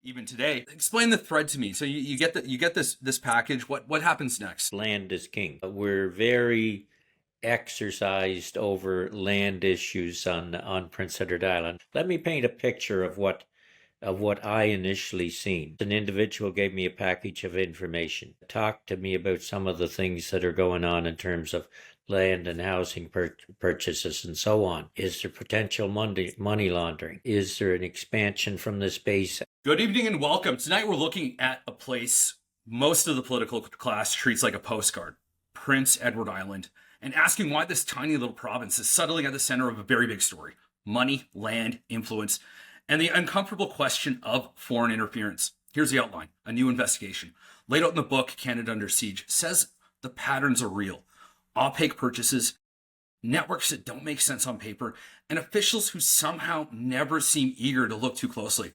even today. Explain the thread to me. So you get this package. What happens next? Land is king. We're very exercised over land issues on Prince Edward Island. Let me paint a picture of what I initially seen. An individual gave me a package of information, talked to me about some of the things that are going on in terms of land and housing purchases and so on. Is there potential money laundering? Is there an expansion from this base? Good evening and welcome. Tonight we're looking at a place most of the political class treats like a postcard, Prince Edward Island, and asking why this tiny little province is subtly at the center of a very big story: money, land, influence, and the uncomfortable question of foreign interference. Here's the outline. A new investigation, laid out in the book Canada Under Siege, says the patterns are real. Opaque purchases, networks that don't make sense on paper, and officials who somehow never seem eager to look too closely.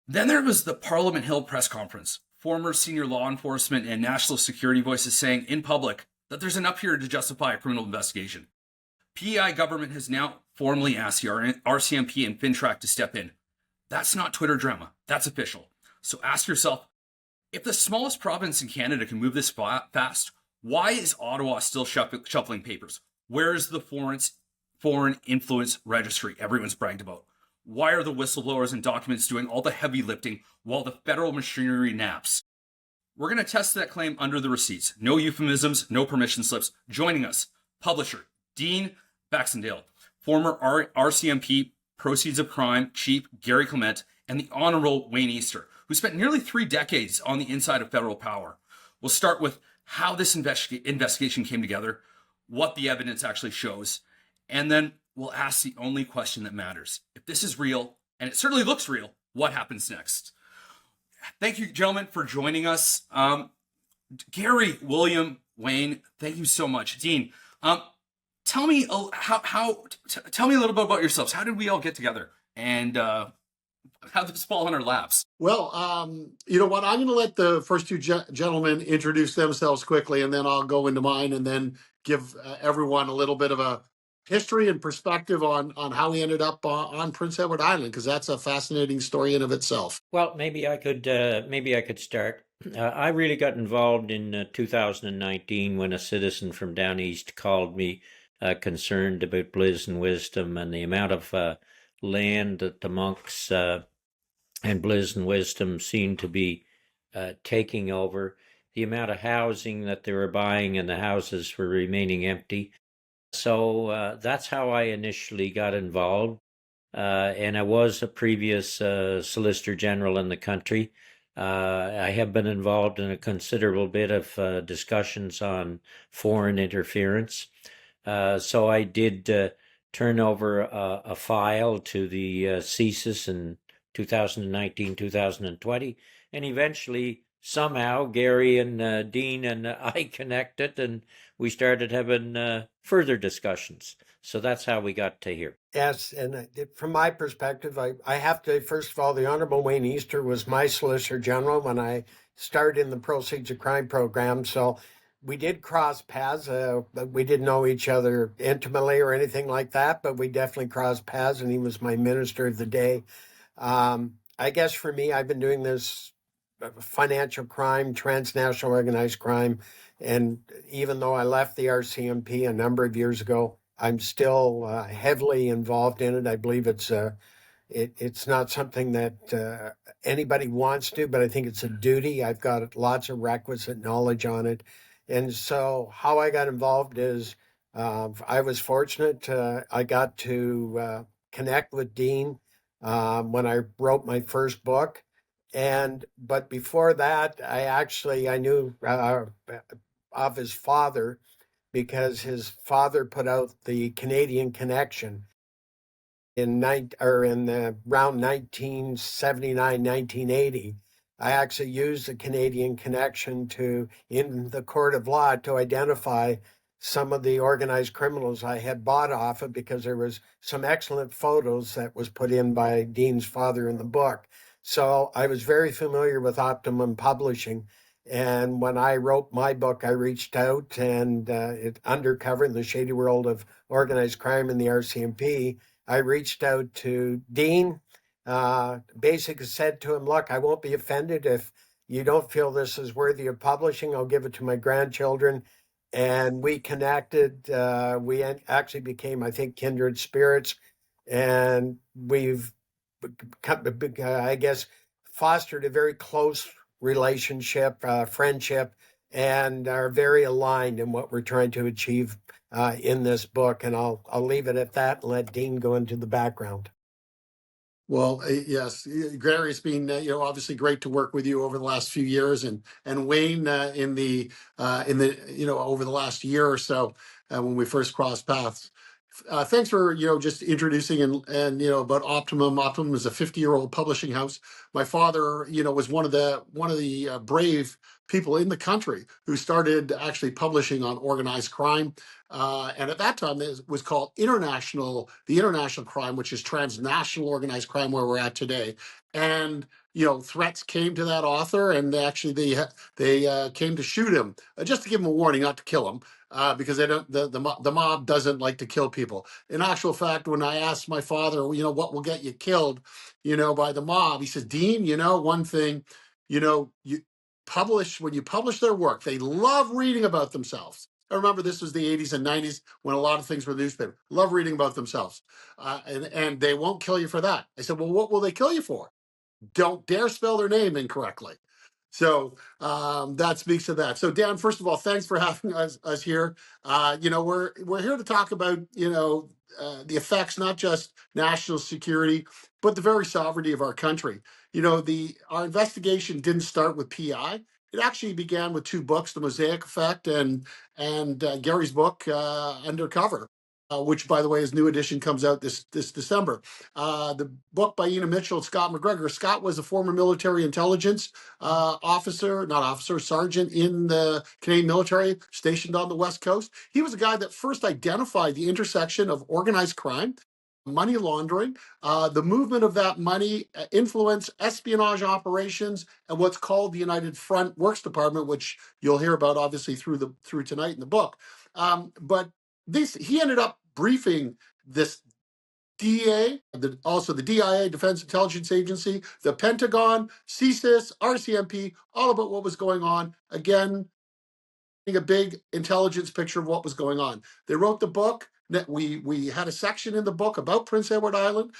Then there was the Parliament Hill press conference. Former senior law enforcement and national security voices saying in public that there's enough here to justify a criminal investigation. PEI government has now formally asked the RCMP and FINTRAC to step in. That's not Twitter drama. That's official. So ask yourself, if the smallest province in Canada can move this fast, why is Ottawa still shuffling papers? Where is the foreign influence registry everyone's bragged about? Why are the whistleblowers and documents doing all the heavy lifting while the federal machinery naps? We're going to test that claim under the receipts. No euphemisms, no permission slips. Joining us, publisher Dean Baxendale, former RCMP Proceeds of Crime Chief Garry Clement, and the Honourable Wayne Easter, who spent nearly 3 decades on the inside of federal power. We'll start with how this investigation came together, what the evidence actually shows, and then we'll ask the only question that matters. If this is real, and it certainly looks real, what happens next? Thank you, gentlemen, for joining us. Garry, William, Wayne, thank you so much. Dean, tell me tell me a little bit about yourselves. How did we all get together, and how did this fall in our laps? Well, you know what? I'm going to let the first two gentlemen introduce themselves quickly, and then I'll go into mine, and then give everyone a little bit of a history and perspective on how we ended up on Prince Edward Island, because that's a fascinating story in of itself. Well, maybe I could start. I really got involved in 2019 when a citizen from down east called me concerned about Bliss and Wisdom and the amount of land that the monks and Bliss and Wisdom seemed to be taking over, the amount of housing that they were buying and the houses were remaining empty. So that's how I initially got involved. And I was a previous Solicitor General in the country. I have been involved in a considerable bit of discussions on foreign interference. So I did turn over a file to the CSIS in 2019, 2020, and eventually somehow Garry and Dean and I connected, and we started having further discussions. So that's how we got to here. Yes, and from my perspective, I have to, first of all, the Honourable Wayne Easter was my Solicitor General when I started in the Proceeds of Crime program. So we did cross paths. But we didn't know each other intimately or anything like that, but we definitely crossed paths, and he was my Minister of the day. I guess for me, I've been doing this financial crime, transnational organized crime, and even though I left the RCMP a number of years ago, I'm still heavily involved in it. I believe it's not something that anybody wants to, but I think it's a duty. I've got lots of requisite knowledge on it. And so how I got involved is I was fortunate. I got to connect with Dean when I wrote my first book. But before that, I knew of his father, because his father put out the Canadian Connection around 1979, 1980. I actually used the Canadian Connection in the court of law to identify some of the organized criminals I had bought off of, because there was some excellent photos that was put in by Dean's father in the book. So I was very familiar with Optimum Publishing. And when I wrote my book, I reached out, and it Undercover in the Shady World of Organized Crime in the RCMP. I reached out to Dean. basically said to him, look, I won't be offended if you don't feel this is worthy of publishing. I'll give it to my grandchildren. And we connected. Actually became, I think, kindred spirits. And we've, I guess, fostered a very close relationship, friendship, and are very aligned in what we're trying to achieve in this book. And I'll leave it at that and let Dean go into the background. Well, yes, Garry, it's been obviously great to work with you over the last few years, and Wayne in the over the last year or so when we first crossed paths. Thanks for just introducing and about Optimum. Optimum is a 50-year-old publishing house. My father was one of the brave people in the country who started actually publishing on organized crime. And at that time, it was called the international crime, which is transnational organized crime, where we're at today. And threats came to that author, and they came to shoot him, just to give him a warning, not to kill him, because they don't. The mob doesn't like to kill people. In actual fact, when I asked my father, what will get you killed, by the mob, he says, Dean, one thing, you when you publish their work, they love reading about themselves. I remember this was the 80s and 90s when a lot of things were newspaper. Love reading about themselves. And they won't kill you for that. I said, well, what will they kill you for? Don't dare spell their name incorrectly. So that speaks to that. So Dan, first of all, thanks for having us here. We're here to talk about the effects, not just national security, but the very sovereignty of our country. Our investigation didn't start with PEI. It actually began with two books, The Mosaic Effect and Garry's book, Undercover. Which, by the way, his new edition comes out this December. The book by Ina Mitchell and Scott McGregor. Scott was a former military intelligence sergeant in the Canadian military stationed on the West Coast. He was a guy that first identified the intersection of organized crime, money laundering, the movement of that money, influence, espionage operations, and what's called the United Front Works Department, which you'll hear about obviously through tonight in the book. But he ended up briefing this DA, also the DIA, Defense Intelligence Agency, the Pentagon, CSIS, RCMP, all about what was going on. Again, a big intelligence picture of what was going on. They wrote the book. We had a section in the book about Prince Edward Island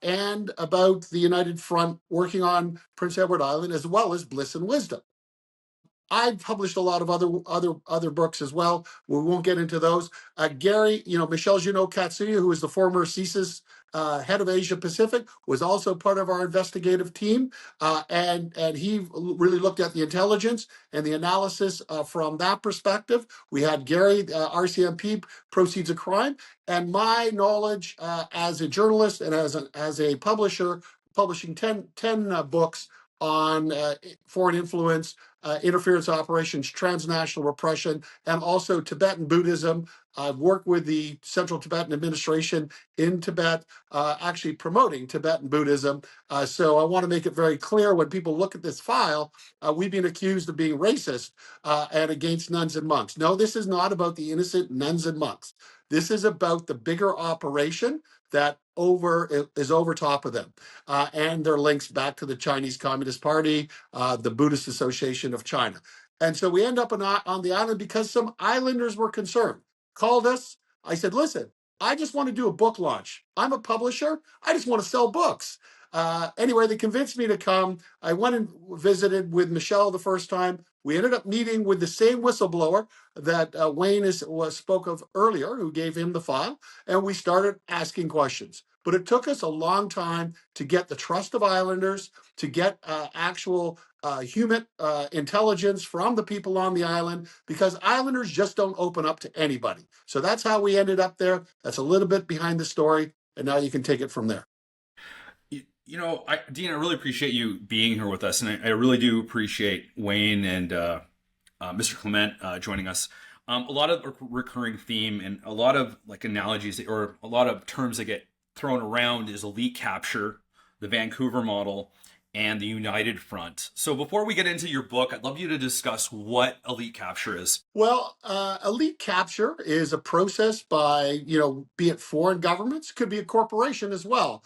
and about the United Front working on Prince Edward Island, as well as Bliss and Wisdom. I've published a lot of other books as well. We won't get into those. Garry, Michelle Junot Katsuya, who is the former CSIS head of Asia Pacific, was also part of our investigative team, and he really looked at the intelligence and the analysis from that perspective. We had Garry, RCMP, Proceeds of Crime, and my knowledge as a journalist and as a publisher, publishing 10 books on foreign influence, interference operations, transnational repression, and also Tibetan Buddhism. I've worked with the Central Tibetan Administration in Tibet, actually promoting Tibetan Buddhism. So I want to make it very clear when people look at this file, we've been accused of being racist and against nuns and monks. No, this is not about the innocent nuns and monks. This is about the bigger operation that is over top of them, and their links back to the Chinese Communist Party, the Buddhist Association of China. And so we end up on the island because some islanders were concerned, called us. I said, listen, I just want to do a book launch. I'm a publisher. I just want to sell books. Anyway, they convinced me to come. I went and visited with Michelle the first time. We ended up meeting with the same whistleblower that Wayne spoke of earlier, who gave him the file, and we started asking questions. But it took us a long time to get the trust of islanders, to get actual human intelligence from the people on the island, because islanders just don't open up to anybody. So that's how we ended up there. That's a little bit behind the story, and now you can take it from there. Dean, I really appreciate you being here with us, and I really do appreciate Wayne and Mr. Clement joining us. A lot of recurring theme and a lot of analogies or a lot of terms that get thrown around is elite capture, the Vancouver model, and the United Front. So before we get into your book, I'd love you to discuss what elite capture is. Well, elite capture is a process by, be it foreign governments, could be a corporation as well,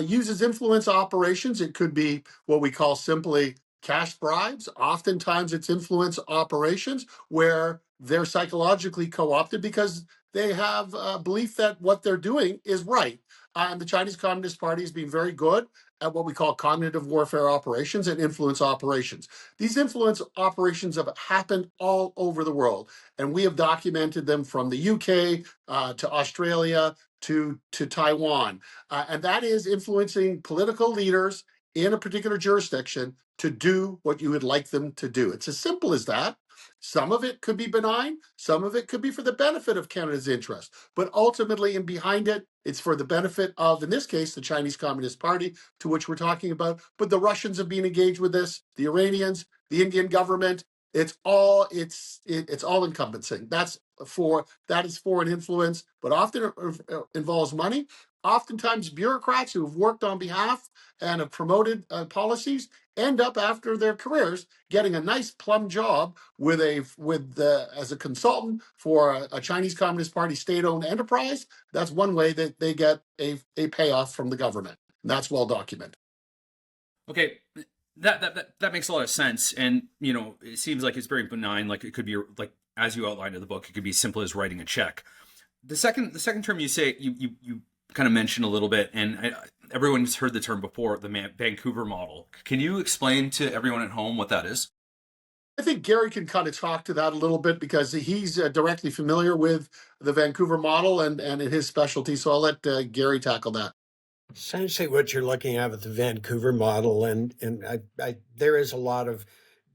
uses influence operations. It could be what we call simply cash bribes. Oftentimes it's influence operations where they're psychologically co-opted because they have a belief that what they're doing is right. And the Chinese Communist Party has been very good at what we call cognitive warfare operations and influence operations. These influence operations have happened all over the world, and we have documented them from the UK to Australia to Taiwan. And that is influencing political leaders in a particular jurisdiction to do what you would like them to do. It's as simple as that. Some of it could be benign, some of it could be for the benefit of Canada's interest. But ultimately, and behind it, it's for the benefit of, in this case, the Chinese Communist Party, to which we're talking about. But the Russians have been engaged with this, the Iranians, the Indian government. It's all encompassing. That is foreign influence, but often it involves money. Oftentimes, bureaucrats who have worked on behalf and have promoted policies end up after their careers getting a nice plum job as a consultant for a Chinese Communist Party state-owned enterprise. That's one way that they get a payoff from the government. And that's well documented. Okay, that makes a lot of sense, and it seems like it's very benign. Like it could be like, as you outlined in the book, it could be simple as writing a check. The second term you say you kind of mentioned a little bit, and everyone's heard the term before, the Vancouver model. Can you explain to everyone at home what that is? I think Garry can kind of talk to that a little bit because he's directly familiar with the Vancouver model and in his specialty. So I'll let Garry tackle that. Essentially, what you're looking at with the Vancouver model, and there is a lot of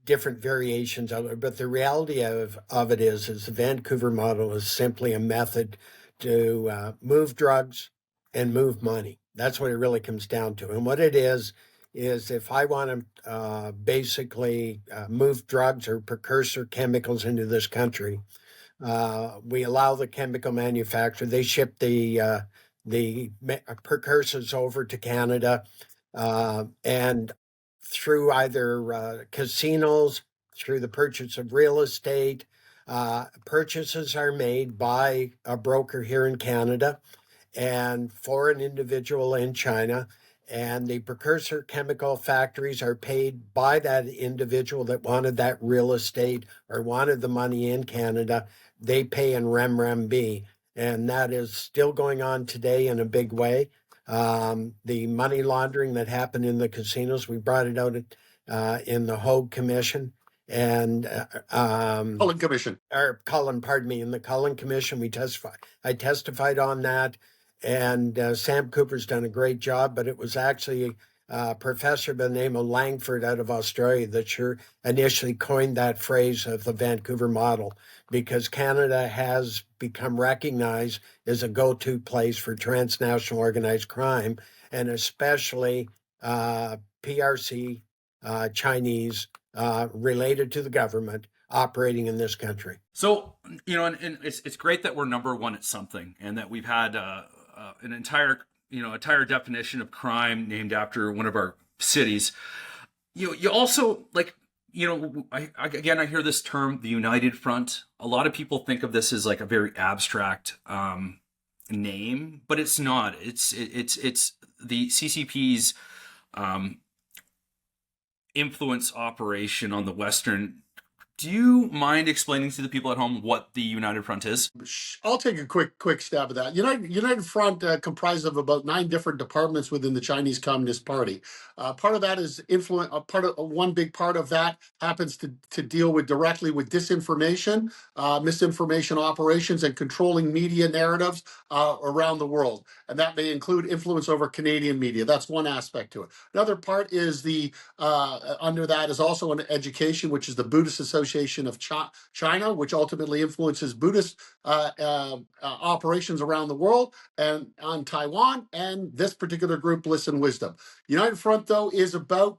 different variations of it, but the reality of it is the Vancouver model is simply a method to move drugs and move money. That's what it really comes down to. And what it is if I want to basically move drugs or precursor chemicals into this country, we allow the chemical manufacturer, they ship the precursors over to Canada, and through either casinos, through the purchase of real estate, purchases are made by a broker here in Canada and for an individual in China. And the precursor chemical factories are paid by that individual that wanted that real estate or wanted the money in Canada. They pay in renminbi. And that is still going on today in a big way. The money laundering that happened in the casinos, we brought it out in the Hogue Commission. And Cullen Commission. In the Cullen Commission, I testified on that. And Sam Cooper's done a great job, but it was actually a professor by the name of Langford out of Australia that initially coined that phrase of the Vancouver model, because Canada has become recognized as a go-to place for transnational organized crime, and especially PRC, Chinese, related to the government, operating in this country. So, and it's great that we're number one at something, and that we've had an entire definition of crime named after one of our cities. You also, like, I hear this term, the United Front. A lot of people think of this as like a very abstract name, but it's not. It's the CCP's influence operation on the Western. Do you mind explaining to the people at home what the United Front is? I'll take a quick stab at that. United Front comprised of about 9 different departments within the Chinese Communist Party. Part of that is influence. One big part of that happens to deal directly with disinformation, misinformation operations, and controlling media narratives around the world. And that may include influence over Canadian media. That's one aspect to it. Another part is under that is also an education, which is the Buddhist Association of China, which ultimately influences Buddhist operations around the world and on Taiwan, and this particular group, Bliss and Wisdom. United Front, though, is about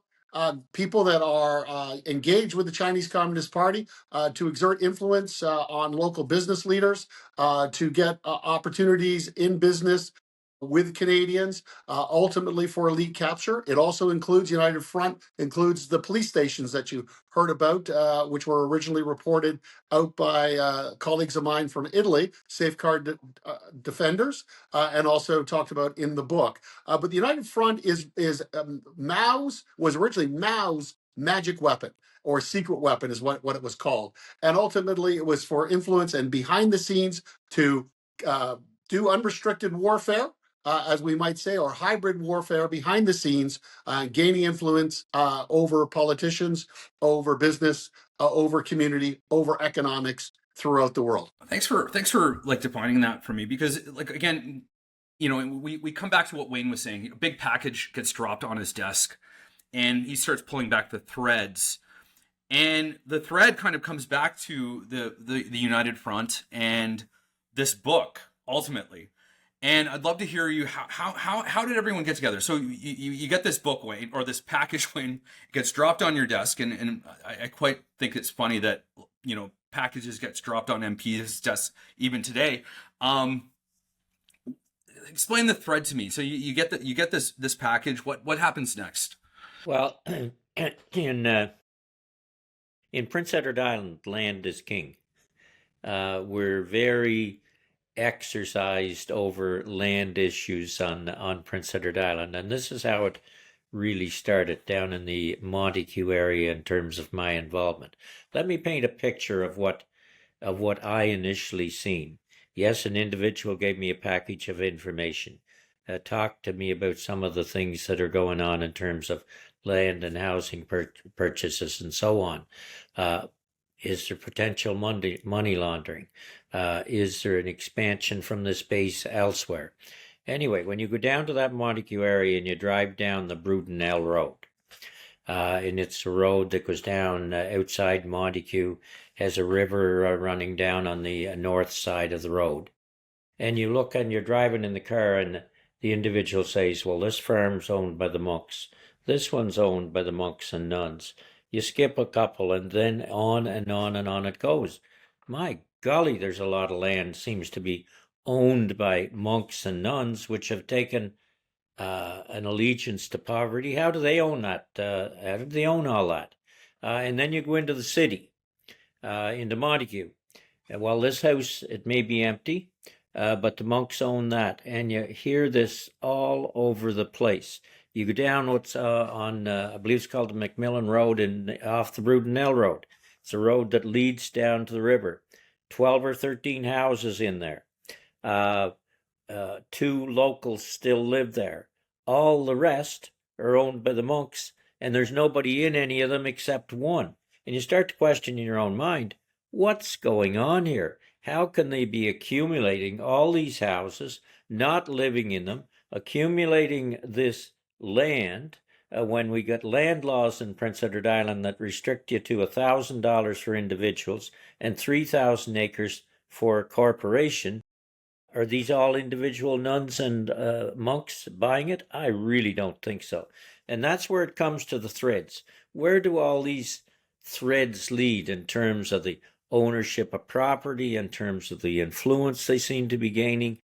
people that are engaged with the Chinese Communist Party to exert influence on local business leaders, to get opportunities in business with Canadians, ultimately for elite capture. It also includes United Front, includes the police stations that you heard about, which were originally reported out by colleagues of mine from Italy, safeguard defenders, and also talked about in the book. But the United Front is was originally Mao's magic weapon, or secret weapon is what it was called. And ultimately it was for influence and behind the scenes to do unrestricted warfare, as we might say, or hybrid warfare behind the scenes, gaining influence over politicians, over business, over community, over economics throughout the world. Thanks for like defining that for me, because like, again, we come back to what Wayne was saying. A big package gets dropped on his desk and he starts pulling back the threads. And the thread kind of comes back to the United Front and this book ultimately. And I'd love to hear you. How did everyone get together? So you get this book, Wayne, or this package, Wayne, gets dropped on your desk, and I quite think it's funny that packages gets dropped on MPs' desks even today. Explain the thread to me. So you get this package. What happens next? Well, in Prince Edward Island, land is king. We're very exercised over land issues on Prince Edward Island, and this is how it really started down in the Montague area in terms of my involvement. Let me paint a picture of what I initially seen. Yes, an individual gave me a package of information, talked to me about some of the things that are going on in terms of land and housing purchases and so on. Is there potential money laundering? Is there an expansion from this base elsewhere? Anyway, when you go down to that Montague area and you drive down the Brudenell Road, and it's a road that goes down outside Montague, has a river running down on the north side of the road. And you look and you're driving in the car and the individual says, well, this farm's owned by the monks. This one's owned by the monks and nuns. You skip a couple and then on and on and on it goes. My golly, there's a lot of land seems to be owned by monks and nuns, which have taken an allegiance to poverty. How do they own that? How do they own all that? And then you go into the city, into Montague. Well, this house, it may be empty, but the monks own that. And you hear this all over the place. You go down what's on, I believe it's called the Macmillan Road off the Brudenell Road. It's a road that leads down to the river. 12 or 13 houses in there. 2 locals still live there. All the rest are owned by the monks, and there's nobody in any of them except one. And you start to question in your own mind, what's going on here? How can they be accumulating all these houses, not living in them, accumulating this land, when we got land laws in Prince Edward Island that restrict you to $1,000 for individuals and 3,000 acres for a corporation? Are these all individual nuns and monks buying it? I really don't think so. And that's where it comes to the threads. Where do all these threads lead in terms of the ownership of property, in terms of the influence they seem to be gaining,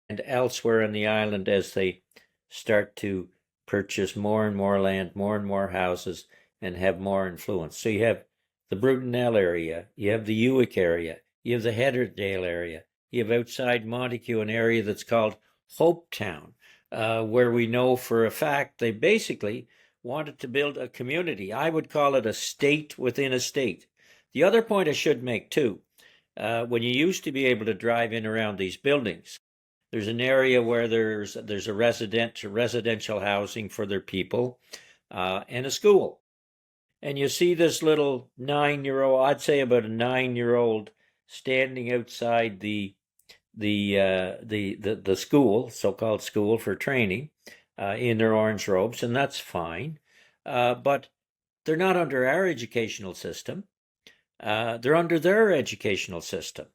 and elsewhere on the island as they start to purchase more and more land, more and more houses, and have more influence? So you have the Brudenell area, you have the Uick area, you have the Heatherndale area, you have outside Montague an area that's called Hopetown, where we know for a fact they basically wanted to build a community. I would call it a state within a state. The other point I should make too, when you used to be able to drive in around these buildings, there's an area where there's a residential housing for their people, and a school. And you see this little 9-year-old, I'd say about a 9-year-old, standing outside the school, so-called school for training, in their orange robes, and that's fine. But they're not under our educational system. They're under their educational system.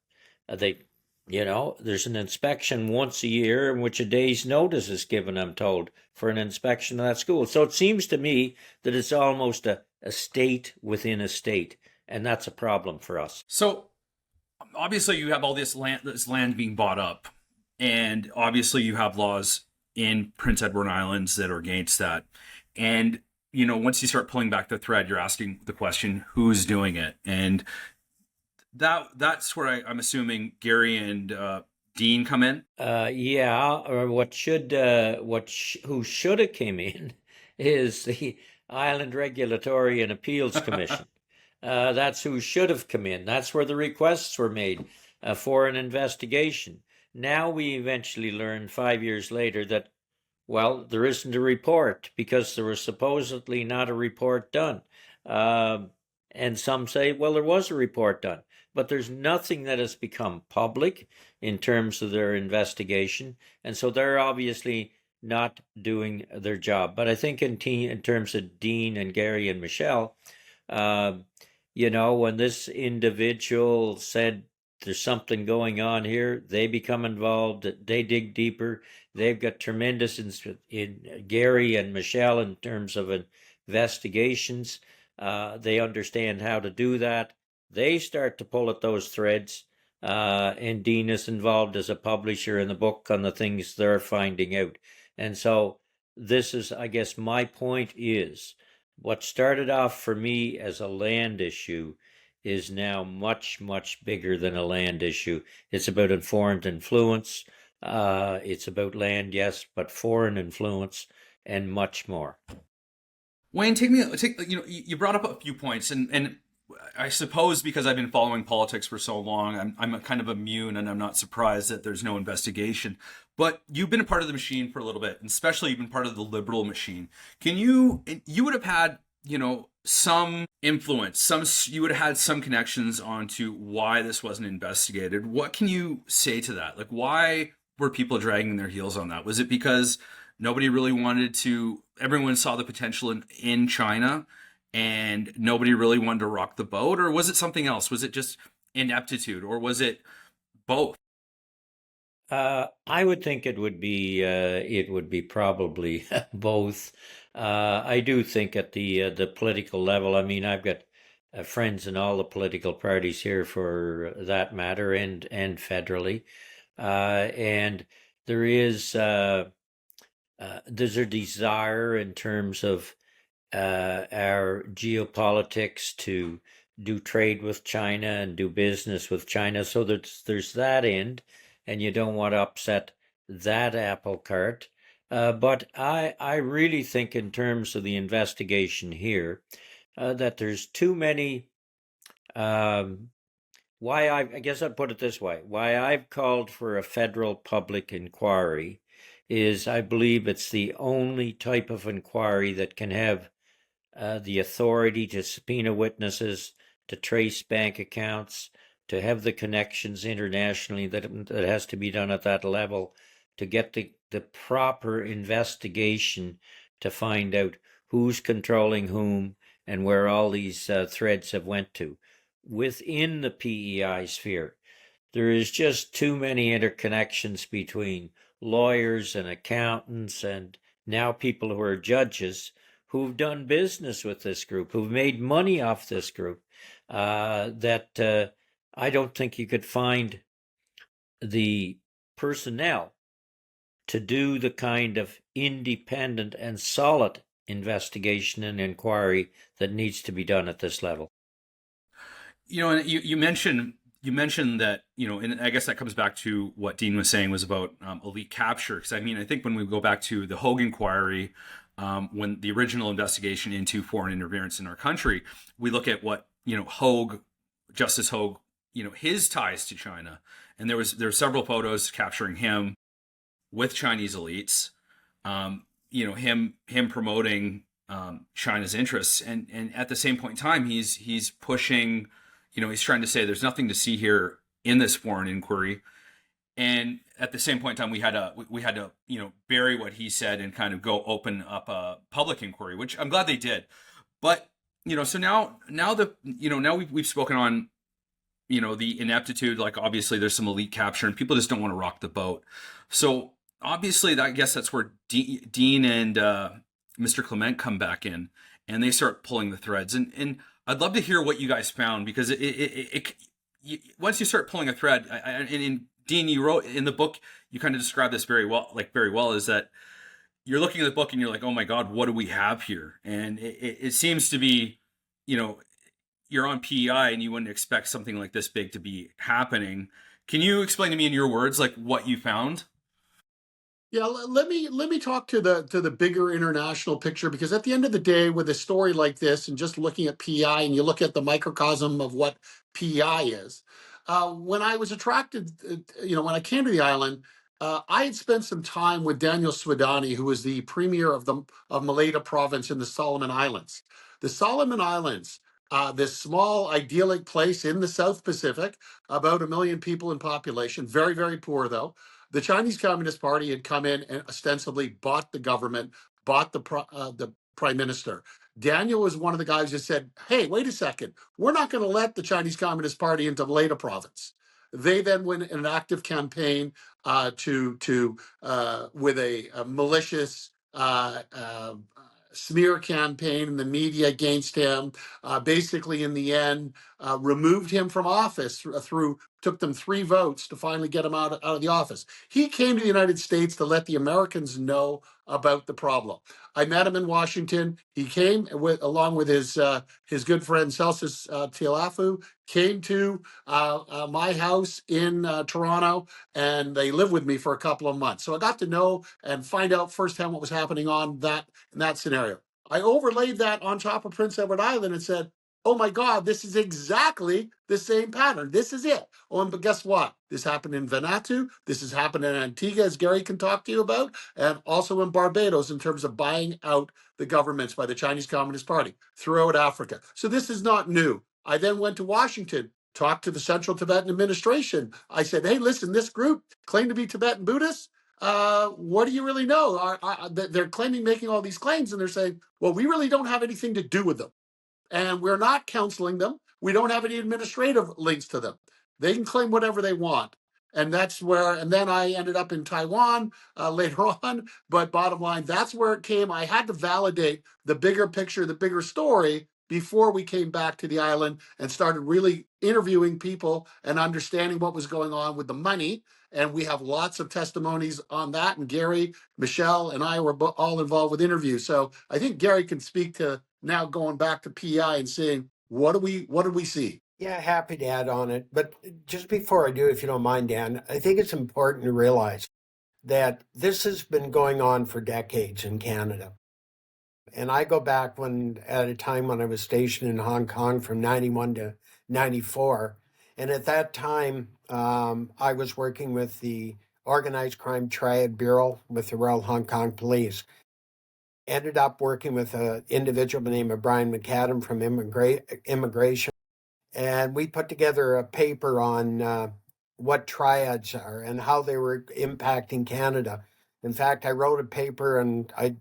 There's an inspection once a year in which a day's notice is given, I'm told, for an inspection of that school. So it seems to me that it's almost a state within a state, and that's a problem for us. So obviously you have all this land being bought up, and obviously you have laws in Prince Edward Islands that are against that. And, you know, once you start pulling back the thread, you're asking the question, who's doing it? And that's where I'm assuming Garry and Dean come in. Yeah, or who should have came in is the Island Regulatory and Appeals Commission. That's who should have come in. That's where the requests were made for an investigation. Now we eventually learn 5 years later that, well, there isn't a report because there was supposedly not a report done. And some say, well, there was a report done, but there's nothing that has become public in terms of their investigation. And so they're obviously not doing their job. But I think in terms of Dean and Garry and Michelle, you know, when this individual said there's something going on here, they become involved, they dig deeper. They've got tremendous in Garry and Michelle in terms of investigations. They understand how to do that. They start to pull at those threads, and Dean is involved as a publisher in the book on the things they're finding out. And so this is, I guess, my point is, what started off for me as a land issue is now much, much bigger than a land issue. It's about foreign influence. It's about land, yes, but foreign influence and much more. Wayne, you brought up a few points, and I suppose because I've been following politics for so long, I'm kind of immune, and I'm not surprised that there's no investigation. But you've been a part of the machine for a little bit, and especially you've been part of the Liberal machine. You would have had, you know, some influence, you would have had some connections onto why this wasn't investigated. What can you say to that? Like, why were people dragging their heels on that? Was it because nobody really wanted to, everyone saw the potential in China and nobody really wanted to rock the boat? Or was it something else? Was it just ineptitude, or was it both? I would think it would be probably both. I do think at the political level, I mean, I've got friends in all the political parties here for that matter, and federally. And there's a desire in terms of our geopolitics to do trade with China and do business with China. So there's that end, and you don't want to upset that apple cart. But I really think in terms of the investigation here, that there's too many, I guess I'd put it this way, why I've called for a federal public inquiry is I believe it's the only type of inquiry that can have the authority to subpoena witnesses, to trace bank accounts, to have the connections internationally that has to be done at that level, to get the proper investigation to find out who's controlling whom and where all these threads have went to. Within the PEI sphere, there is just too many interconnections between lawyers and accountants and now people who are judges who've done business with this group, who've made money off this group, that I don't think you could find the personnel to do the kind of independent and solid investigation and inquiry that needs to be done at this level. You know, and you mentioned that, you know, and I guess that comes back to what Dean was saying was about elite capture. Because I mean, I think when we go back to the Hogue inquiry, when the original investigation into foreign interference in our country, we look at what, you know, Justice Hogue, you know, his ties to China, and there were several photos capturing him with Chinese elites, you know, him promoting China's interests, and at the same point in time, he's pushing, you know, he's trying to say there's nothing to see here in this foreign inquiry, and at the same point in time, we had to you know, bury what he said and kind of go open up a public inquiry, which I'm glad they did, but you know, so now we've spoken on, you know, the ineptitude. Like, obviously there's some elite capture and people just don't want to rock the boat. So obviously I guess that's where Dean and Mr. Clement come back in and they start pulling the threads. And I'd love to hear what you guys found, because once you start pulling a thread, and Dean, you wrote in the book, you kind of described this very well, is that you're looking at the book and you're like, oh my God, what do we have here? And it seems to be, you know, you're on PEI and you wouldn't expect something like this big to be happening. Can you explain to me in your words, like what you found? Yeah, let me talk to the bigger international picture, because at the end of the day, with a story like this, and just looking at PEI, and you look at the microcosm of what PEI is. When I was attracted, when I came to the island, I had spent some time with Daniel Swadani, who was the premier of Malaya province in the Solomon Islands. The Solomon Islands, this small idyllic place in the South Pacific, about 1 million people in population, very very poor though. The Chinese Communist Party had come in and ostensibly bought the government, bought the prime minister. Daniel was one of the guys that said, "Hey, wait a second, we're not going to let the Chinese Communist Party into Malaya province." They then went in an active campaign with a malicious smear campaign in the media against him. Basically, in the end, removed him from office through took them 3 votes to finally get him out of the office. He came to the United States to let the Americans know about the problem. I met him in Washington. He came along with his good friend Celsius Tialafu, came to my house in Toronto, and they lived with me for a couple of months. So I got to know and find out firsthand what was happening in that scenario. I overlaid that on top of Prince Edward Island and said, oh my God, this is exactly the same pattern. This is it. Oh, but guess what? This happened in Vanuatu. This has happened in Antigua, as Garry can talk to you about, and also in Barbados in terms of buying out the governments by the Chinese Communist Party throughout Africa. So this is not new. I then went to Washington, talked to the Central Tibetan Administration. I said, hey, listen, this group claimed to be Tibetan Buddhists. What do you really know? They're making all these claims, and they're saying, well, we really don't have anything to do with them. And we're not counseling them. We don't have any administrative links to them. They can claim whatever they want. And then I ended up in Taiwan later on. But bottom line, that's where it came. I had to validate the bigger picture, the bigger story before we came back to the island and started really interviewing people and understanding what was going on with the money. And we have lots of testimonies on that. And Garry, Michelle, and I were all involved with interviews. So I think Garry can speak to now going back to PEI and saying, what do we see? Yeah, happy to add on it. But just before I do, if you don't mind, Dan, I think it's important to realize that this has been going on for decades in Canada. And I go back at a time when I was stationed in Hong Kong from 91 to 94. And at that time, I was working with the Organized Crime Triad Bureau with the Royal Hong Kong Police. Ended up working with an individual by the name of Brian McAdam from immigration. And we put together a paper on what triads are and how they were impacting Canada. In fact, I wrote a paper, and I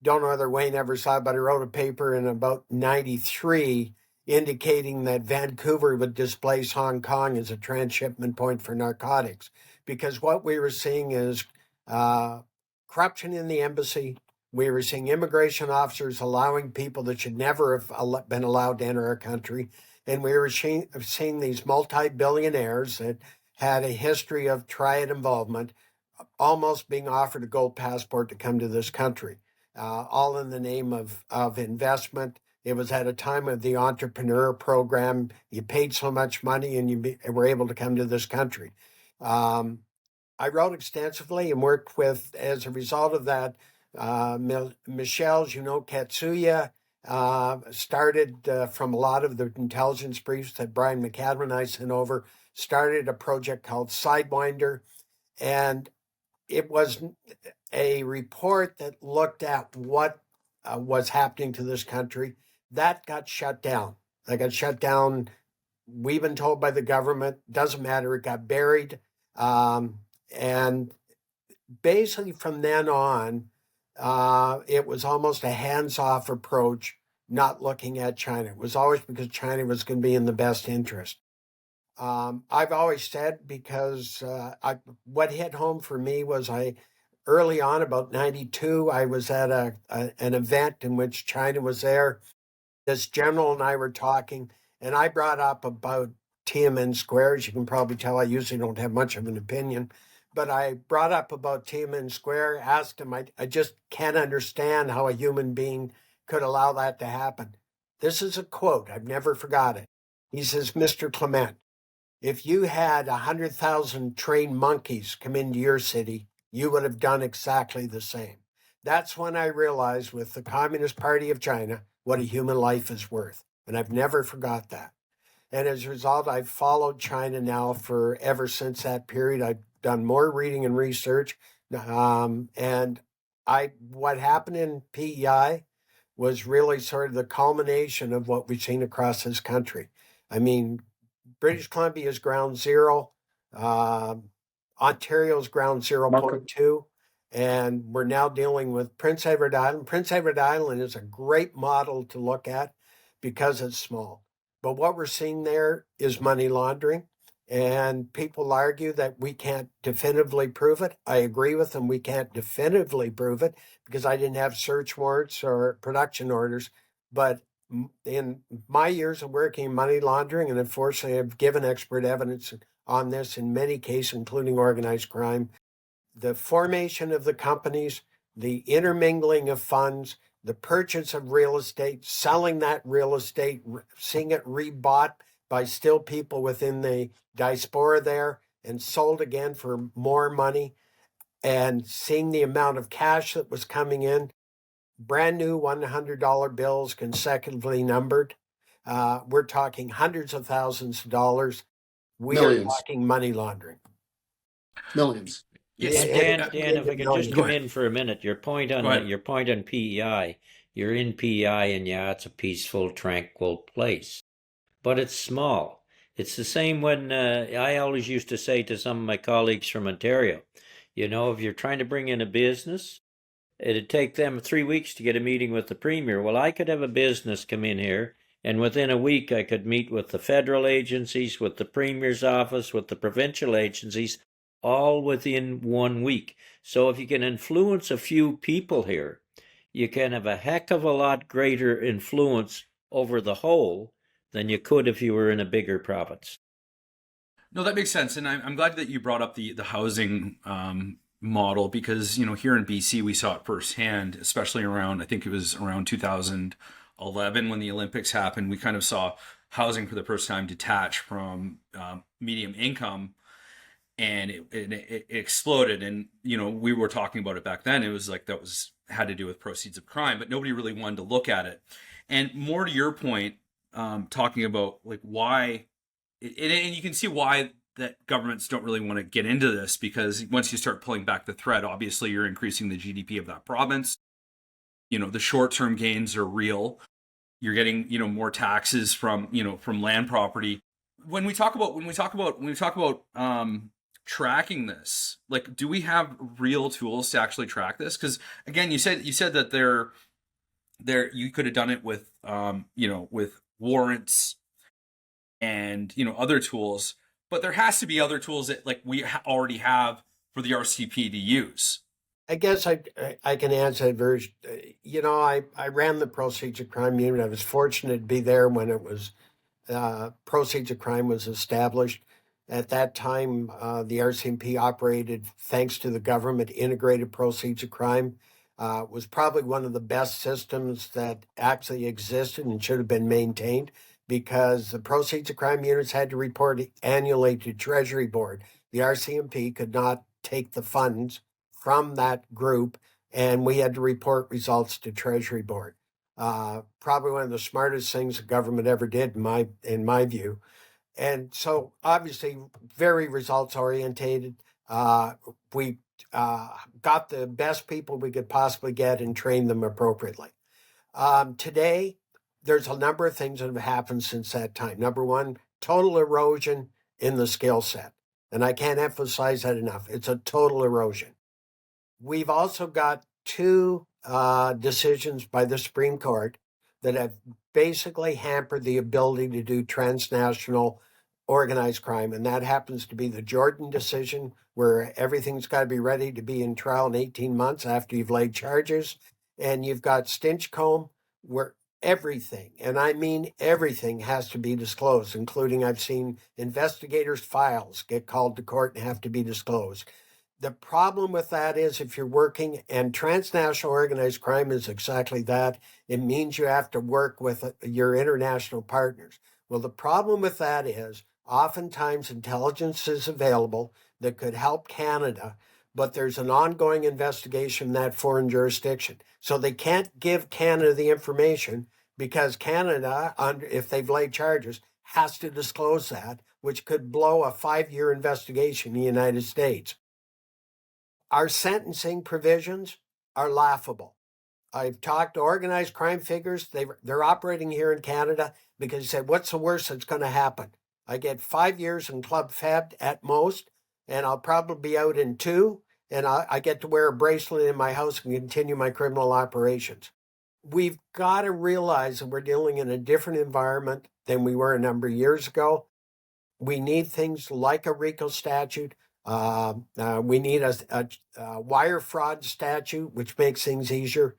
don't know whether Wayne ever saw it, but I wrote a paper in about 93 indicating that Vancouver would displace Hong Kong as a transshipment point for narcotics. Because what we were seeing is corruption in the embassy. We were seeing immigration officers allowing people that should never have been allowed to enter our country. And we were seeing these multi-billionaires that had a history of triad involvement almost being offered a gold passport to come to this country, all in the name of investment. It was at a time of the entrepreneur program. You paid so much money and you were able to come to this country. I wrote extensively and worked with, as a result of that, Michelle Katsuya started from a lot of the intelligence briefs that Brian McAdam and I sent over, started a project called Sidewinder. And it was a report that looked at what was happening to this country. That got shut down. That got shut down. We've been told by the government, doesn't matter, it got buried. And basically from then on, it was almost a hands-off approach, not looking at China. It was always because China was going to be in the best interest. I've always said, because what hit home for me was early on, about 92, I was at an event in which China was there. This general and I were talking, and I brought up about Tiananmen Square. As you can probably tell, I usually don't have much of an opinion. But I brought up about Tiananmen Square, asked him, I just can't understand how a human being could allow that to happen. This is a quote. I've never forgot it. He says, Mr. Clement, if you had 100,000 trained monkeys come into your city, you would have done exactly the same. That's when I realized with the Communist Party of China what a human life is worth. And I've never forgot that. And as a result, I've followed China now for ever since that period. I've done more reading and research. And what happened in PEI was really sort of the culmination of what we've seen across this country. I mean, British Columbia is ground zero. Ontario's ground 0.2. And we're now dealing with Prince Edward Island. Prince Edward Island is a great model to look at because it's small. But what we're seeing there is money laundering. And people argue that we can't definitively prove it. I agree with them. We can't definitively prove it because I didn't have search warrants or production orders. But in my years of working in money laundering, and unfortunately, I've given expert evidence on this in many cases, including organized crime, the formation of the companies, the intermingling of funds, the purchase of real estate, selling that real estate, seeing it rebought by still people within the diaspora there and sold again for more money, and seeing the amount of cash that was coming in, brand new $100 bills consecutively numbered. We're talking hundreds of thousands of dollars. We Millions. are talking money laundering. Millions. Yes. Dan, if I could just Go come ahead. in for a minute, your point on Go ahead. your point on PEI. You're in PEI, and yeah, it's a peaceful, tranquil place, but it's small. It's the same when I always used to say to some of my colleagues from Ontario, if you're trying to bring in a business, it'd take them 3 weeks to get a meeting with the premier. Well, I could have a business come in here, and within a week I could meet with the federal agencies, with the premier's office, with the provincial agencies, all within 1 week. So if you can influence a few people here, you can have a heck of a lot greater influence over the whole than you could if you were in a bigger province. No, that makes sense, and I'm glad that you brought up the housing model because here in BC we saw it firsthand, especially around, I think it was around 2011 when the Olympics happened. We kind of saw housing for the first time detach from medium income, and it exploded. And we were talking about it back then. It was like that had to do with proceeds of crime, but nobody really wanted to look at it. And more to your point, talking about like why, and you can see why that governments don't really want to get into this, because once you start pulling back the thread, obviously you're increasing the GDP of that province. The short-term gains are real. You're getting more taxes from land property. When we talk about tracking this, like, do we have real tools to actually track this? Because again, you said that there you could have done it with with warrants and other tools, but there has to be other tools that like we already have for the RCP to use. I guess I can answer that very. I ran the proceeds of crime unit. I was fortunate to be there when it was proceeds of crime was established. At that time, the RCMP operated, thanks to the government, integrated proceeds of crime. Was probably one of the best systems that actually existed and should have been maintained, because the proceeds of crime units had to report annually to Treasury Board. The RCMP could not take the funds from that group, and we had to report results to Treasury Board. Probably one of the smartest things the government ever did, in my view. And so obviously very results orientated. We got the best people we could possibly get and trained them appropriately. Today, there's a number of things that have happened since that time. Number one, total erosion in the skill set. And I can't emphasize that enough. It's a total erosion. We've also got two decisions by the Supreme Court that have basically hampered the ability to do transnational organized crime. And that happens to be the Jordan decision, where everything's got to be ready to be in trial in 18 months after you've laid charges. And you've got Stinchcombe, where everything, and I mean everything, has to be disclosed, including I've seen investigators' files get called to court and have to be disclosed. The problem with that is if you're working, and transnational organized crime is exactly that, it means you have to work with your international partners. Well, the problem with that is oftentimes intelligence is available that could help Canada, but there's an ongoing investigation in that foreign jurisdiction. So they can't give Canada the information because Canada, if they've laid charges, has to disclose that, which could blow a 5-year investigation in the United States. Our sentencing provisions are laughable. I've talked to organized crime figures. They're operating here in Canada because they said, what's the worst that's going to happen? I get 5 years in Club Fed at most, and I'll probably be out in 2, and I get to wear a bracelet in my house and continue my criminal operations. We've got to realize that we're dealing in a different environment than we were a number of years ago. We need things like a RICO statute. We need a wire fraud statute, which makes things easier.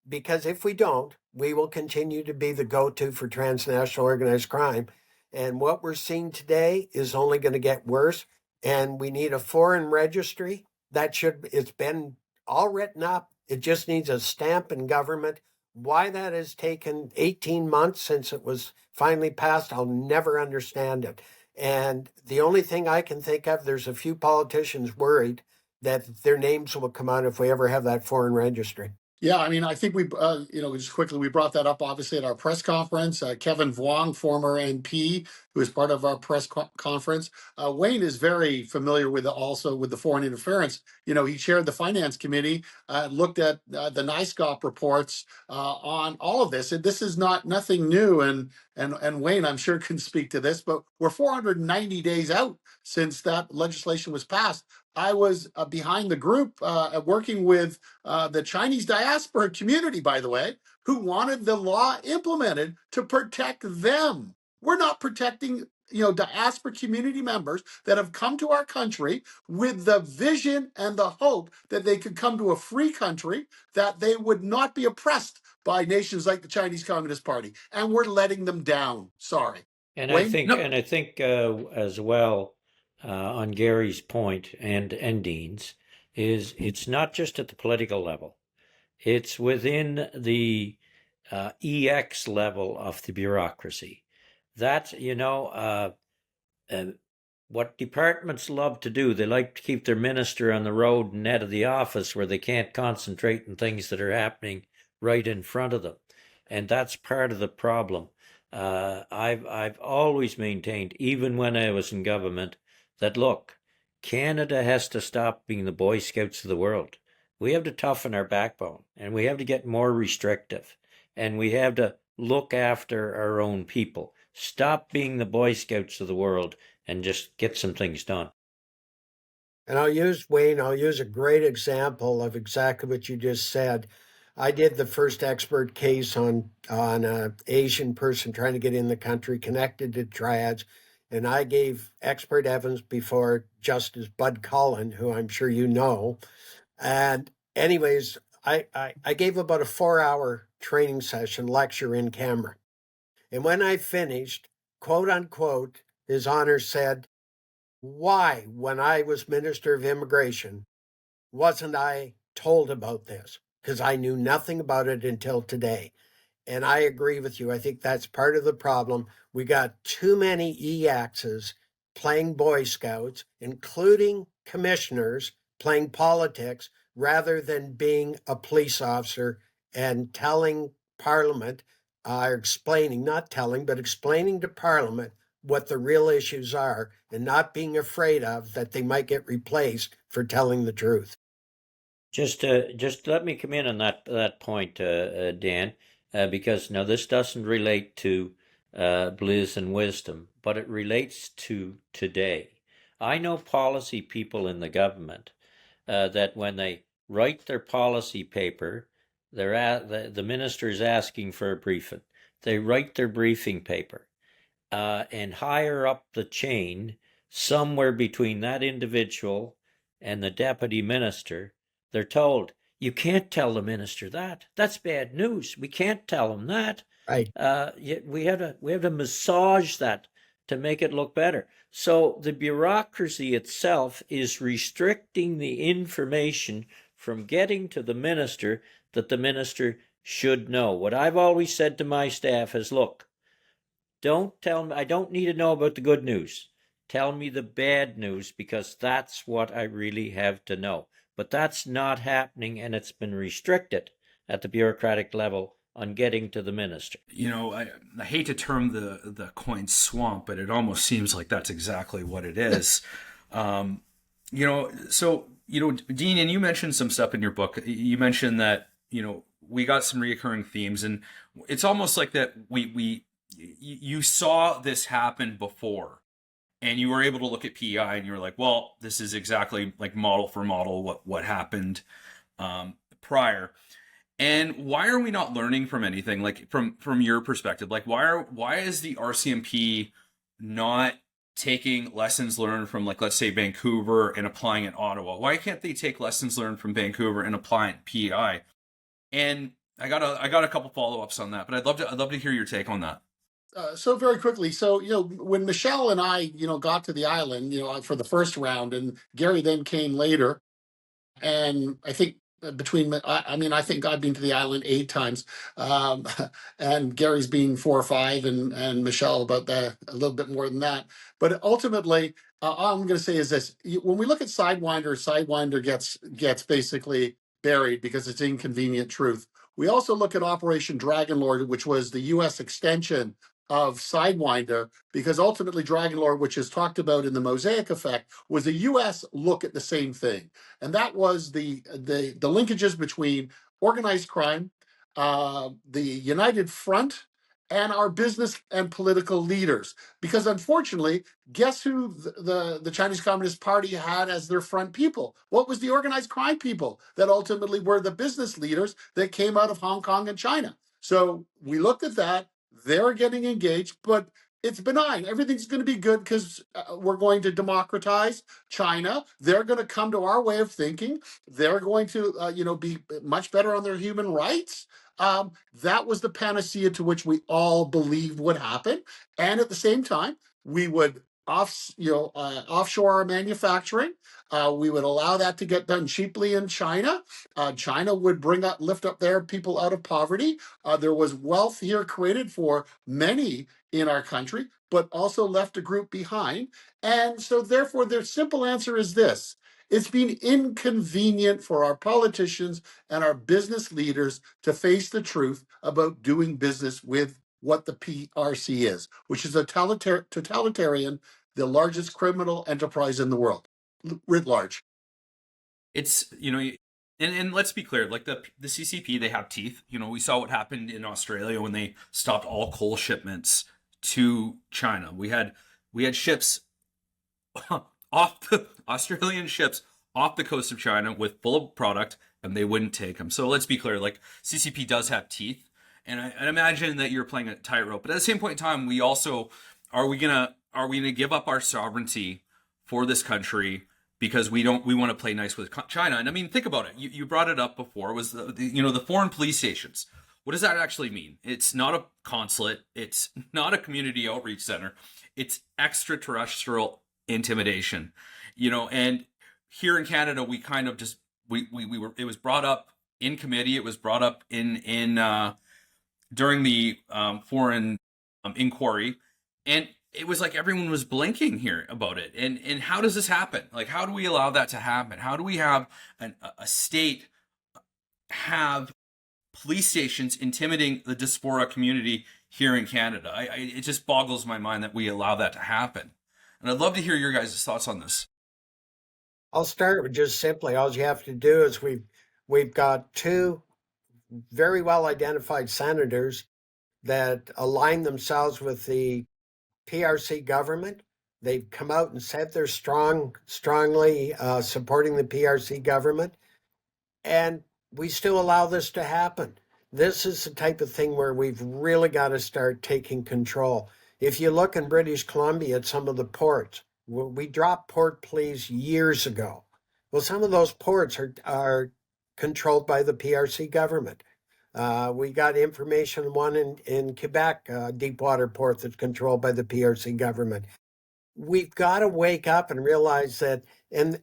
Because if we don't, we will continue to be the go-to for transnational organized crime. And what we're seeing today is only going to get worse. And we need a foreign registry. It's been all written up. It just needs a stamp in government. Why that has taken 18 months since it was finally passed, I'll never understand it. And the only thing I can think of, there's a few politicians worried that their names will come out if we ever have that foreign registry. Yeah, I mean, I think just quickly, we brought that up obviously at our press conference. Kevin Vuong, former MP, who is part of our press conference. Wayne is very familiar with also with the foreign interference. He chaired the finance committee, looked at the NISCOP reports on all of this. And this is nothing new. And Wayne, I'm sure, can speak to this, but we're 490 days out since that legislation was passed. I was behind the group working with the Chinese diaspora community, by the way, who wanted the law implemented to protect them. We're not protecting, diaspora community members that have come to our country with the vision and the hope that they could come to a free country, that they would not be oppressed by nations like the Chinese Communist Party. And we're letting them down. Sorry. And Wayne? I think as well, on Garry's point and Dean's, is it's not just at the political level. It's within the EX level of the bureaucracy. That, what departments love to do, they like to keep their minister on the road and out of the office where they can't concentrate on things that are happening right in front of them. And that's part of the problem. I've always maintained, even when I was in government, that look, Canada has to stop being the Boy Scouts of the world. We have to toughen our backbone, and we have to get more restrictive, and we have to look after our own people. Stop being the Boy Scouts of the world and just get some things done. And I'll use a great example of exactly what you just said. I did the first expert case on an Asian person trying to get in the country connected to triads. And I gave expert evidence before Justice Bud Cullen, who I'm sure you know. And anyways, I gave about a 4-hour training session lecture in camera. And when I finished, quote unquote, His Honor said, why, when I was Minister of Immigration, wasn't I told about this? Because I knew nothing about it until today. And I agree with you. I think that's part of the problem. We got too many EXs playing Boy Scouts, including commissioners playing politics, rather than being a police officer and telling Parliament, explaining to Parliament what the real issues are, and not being afraid of that they might get replaced for telling the truth. Just let me come in on that point, Dan, because now this doesn't relate to Bliss and Wisdom, but it relates to today. I know policy people in the government that when they write their policy paper, the minister is asking for a briefing. They write their briefing paper, and higher up the chain, somewhere between that individual and the deputy minister, they're told, you can't tell the minister that. That's bad news. We can't tell him that. Right. We have to massage that to make it look better. So the bureaucracy itself is restricting the information from getting to the minister that the minister should know. What I've always said to my staff is, look, don't tell me, I don't need to know about the good news. Tell me the bad news, because that's what I really have to know. But that's not happening, and it's been restricted at the bureaucratic level on getting to the minister. You know, I hate to term the coin swamp, but it almost seems like that's exactly what it is. You know, so, you know, Dean, and you mentioned some stuff in your book. You mentioned that, you know, we got some reoccurring themes, and it's almost like that you saw this happen before, and you were able to look at PEI and you were like, well, this is exactly like model for model what happened prior. And why are we not learning from anything, like from your perspective? Like, why is the RCMP not taking lessons learned from, like, let's say Vancouver and applying it in Ottawa? Why can't they take lessons learned from Vancouver and apply it in PEI? And I got a couple follow-ups on that, but I'd love to hear your take on that. So very quickly, so when Michelle and I got to the island for the first round, and Garry then came later, and I think I think I've been to the island 8 times, and Gary's been 4 or 5, and Michelle about that a little bit more than that. But ultimately, all I'm going to say is this: when we look at Sidewinder gets basically buried because it's inconvenient truth. We also look at Operation Dragonlord, which was the U.S. extension of Sidewinder, because ultimately Dragonlord, which is talked about in the Mosaic Effect, was a U.S. look at the same thing, and that was the linkages between organized crime, the United Front, and our business and political leaders. Because unfortunately, guess who the Chinese Communist Party had as their front people? What was the organized crime people that ultimately were the business leaders that came out of Hong Kong and China? So we looked at that. They're getting engaged, but it's benign. Everything's going to be good because we're going to democratize China. They're going to come to our way of thinking. They're going to, be much better on their human rights. That was the panacea to which we all believed would happen. And at the same time, we would offshore our manufacturing. We would allow that to get done cheaply in China. China would lift up their people out of poverty. There was wealth here created for many in our country, but also left a group behind. And so therefore, their simple answer is this: it's been inconvenient for our politicians and our business leaders to face the truth about doing business with what the PRC is, which is a totalitarian, the largest criminal enterprise in the world, writ large. It's, and let's be clear, like the CCP, they have teeth. We saw what happened in Australia when they stopped all coal shipments to China. We had ships Australian ships off the coast of China with full of product, and they wouldn't take them. So let's be clear, like CCP does have teeth, and I imagine that you're playing a tightrope. But at the same point in time, we also are we gonna give up our sovereignty for this country because we want to play nice with China? And I mean, think about it. You brought it up before. Was the foreign police stations? What does that actually mean? It's not a consulate. It's not a community outreach center. It's extraterrestrial intimidation. And here in Canada, we kind of just we were. It was brought up in committee. It was brought up in during the foreign inquiry, and it was like everyone was blinking here about it. And how does this happen? Like, how do we allow that to happen? How do we have a state have police stations intimidating the diaspora community here in Canada? It just boggles my mind that we allow that to happen. And I'd love to hear your guys' thoughts on this. I'll start with just simply, all you have to do is we've got 2 very well identified senators that align themselves with the PRC government. They've come out and said they're strongly supporting the PRC government, and we still allow this to happen. This is the type of thing where we've really got to start taking control. If you look in British Columbia at some of the ports, we dropped port pleas years ago. Well, some of those ports are controlled by the PRC government. We got information on one in Quebec, deepwater port that's controlled by the PRC government. We've got to wake up and realize that. And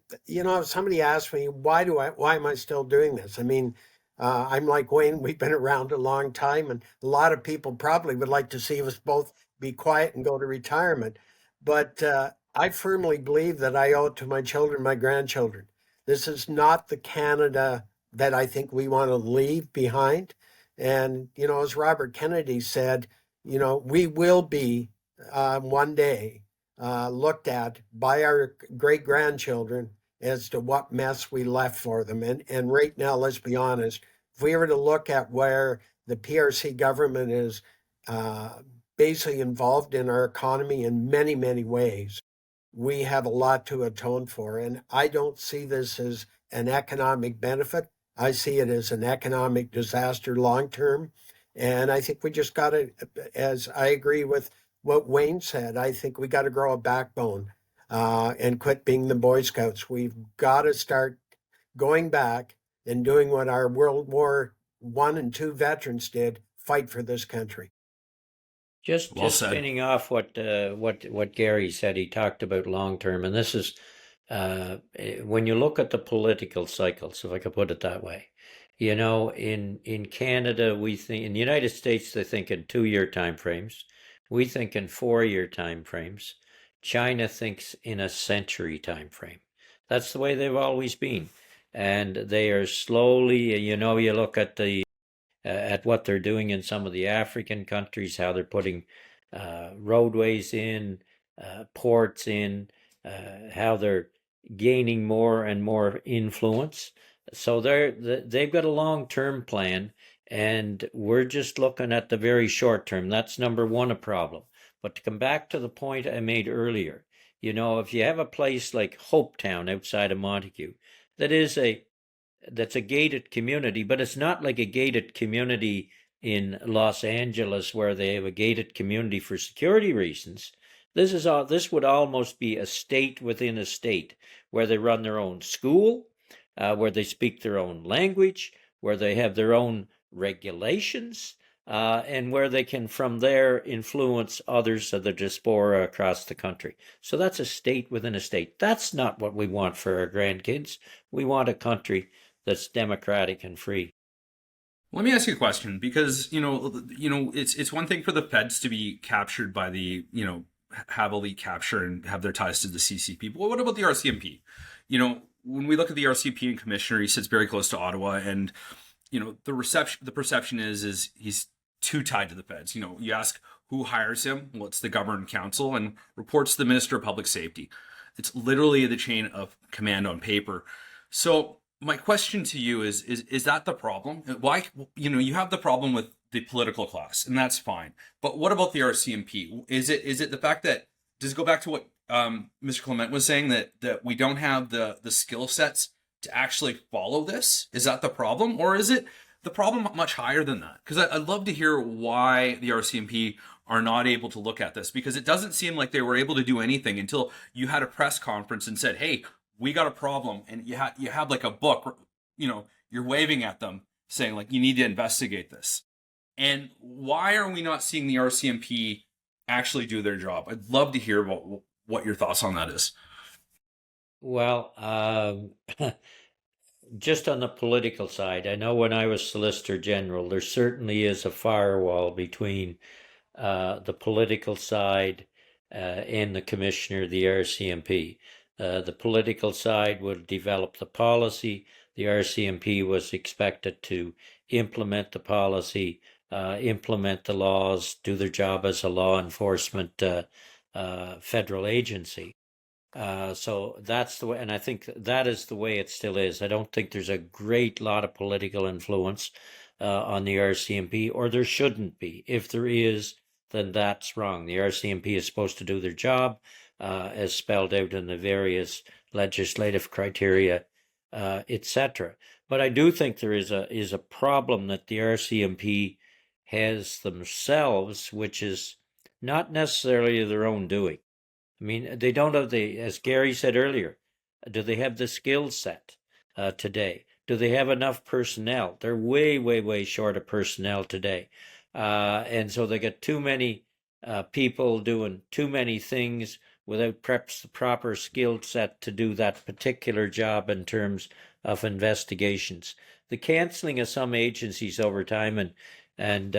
somebody asked me, why am I still doing this? I mean, I'm like Wayne. We've been around a long time, and a lot of people probably would like to see us both be quiet and go to retirement. But I firmly believe that I owe it to my children, my grandchildren. This is not the Canada that I think we want to leave behind. And, as Robert Kennedy said, we will be one day looked at by our great grandchildren as to what mess we left for them. And right now, let's be honest, if we were to look at where the PRC government is basically involved in our economy in many, many ways, we have a lot to atone for. And I don't see this as an economic benefit. I see it as an economic disaster long term. And I think we just got to, as I agree with what Wayne said, I think we got to grow a backbone and quit being the Boy Scouts. We've got to start going back and doing what our World War I and II veterans did, fight for this country. Just spinning off what Garry said, he talked about long term, and this is when you look at the political cycles, if I could put it that way. In Canada, we think, in the United States, they think in 2-year time frames. We think in 4-year time frames. China thinks in a century time frame. That's the way they've always been, and they are slowly. You look at at what they're doing in some of the African countries, how they're putting roadways in, ports in, how they're gaining more and more influence. So they've got a long-term plan, and we're just looking at the very short term. That's number one, a problem. But to come back to the point I made earlier, if you have a place like Hopetown outside of Montague, that's a gated community, but it's not like a gated community in Los Angeles where they have a gated community for security reasons. This would almost be a state within a state where they run their own school, where they speak their own language, where they have their own regulations, and where they can from there influence others of the diaspora across the country. So that's a state within a state. That's not what we want for our grandkids. We want a country that's democratic and free. Let me ask you a question, because it's one thing for the feds to be captured by the have elite capture and have their ties to the CCP. But what about the RCMP? When we look at the RCMP and commissioner, he sits very close to Ottawa, and the perception is he's too tied to the feds. You ask who hires him. Well, it's the Government Council and reports to the Minister of Public Safety. It's literally the chain of command on paper. So my question to you is that the problem? Why, you have the problem with the political class, and that's fine. But what about the RCMP? Is it the fact that, does it go back to what Mr. Clement was saying, that we don't have the skill sets to actually follow this? Is that the problem? Or is it the problem much higher than that? Because I'd love to hear why the RCMP are not able to look at this, because it doesn't seem like they were able to do anything until you had a press conference and said, hey, we got a problem, and you have like a book, you're waving at them saying like, you need to investigate this. And why are we not seeing the RCMP actually do their job? I'd love to hear about what your thoughts on that is. Well, just on the political side, I know when I was Solicitor General, there certainly is a firewall between the political side and the Commissioner, the RCMP. The political side would develop the policy. The RCMP was expected to implement the policy, implement the laws, do their job as a law enforcement federal agency. So that's the way, and I think that is the way it still is. I don't think there's a great lot of political influence on the RCMP, or there shouldn't be. If there is, then that's wrong. The RCMP is supposed to do their job as spelled out in the various legislative criteria, etc. But I do think there is a problem that the RCMP has themselves, which is not necessarily their own doing. I mean, they don't have as Garry said earlier, do they have the skill set today? Do they have enough personnel? They're way, way, way short of personnel today. And so they got too many people doing too many things without perhaps the proper skill set to do that particular job in terms of investigations. The cancelling of some agencies over time, and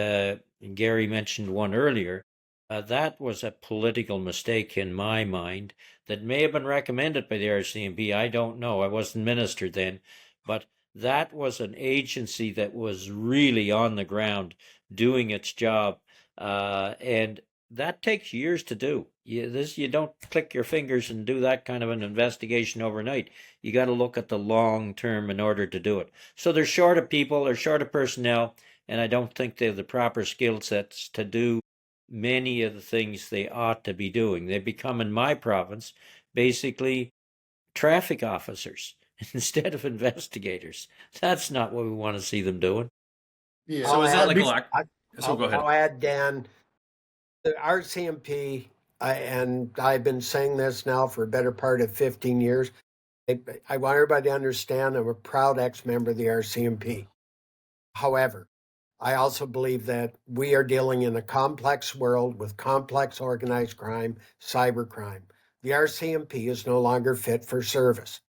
Garry mentioned one earlier, that was a political mistake in my mind that may have been recommended by the RCMP. I don't know. I wasn't minister then, but that was an agency that was really on the ground doing its job, and that takes years to do. You don't click your fingers and do that kind of an investigation overnight. You got to look at the long term in order to do it. So they're short of people, they're short of personnel, and I don't think they have the proper skill sets to do many of the things they ought to be doing. They become, in my province, basically traffic officers instead of investigators. That's not what we want to see them doing. Yeah. So is that like a lack? So go ahead. I'll add, Dan, the RCMP, and I've been saying this now for a better part of 15 years. I want everybody to understand I'm a proud ex-member of the RCMP. However, I also believe that we are dealing in a complex world with complex organized crime, cybercrime. The RCMP is no longer fit for service.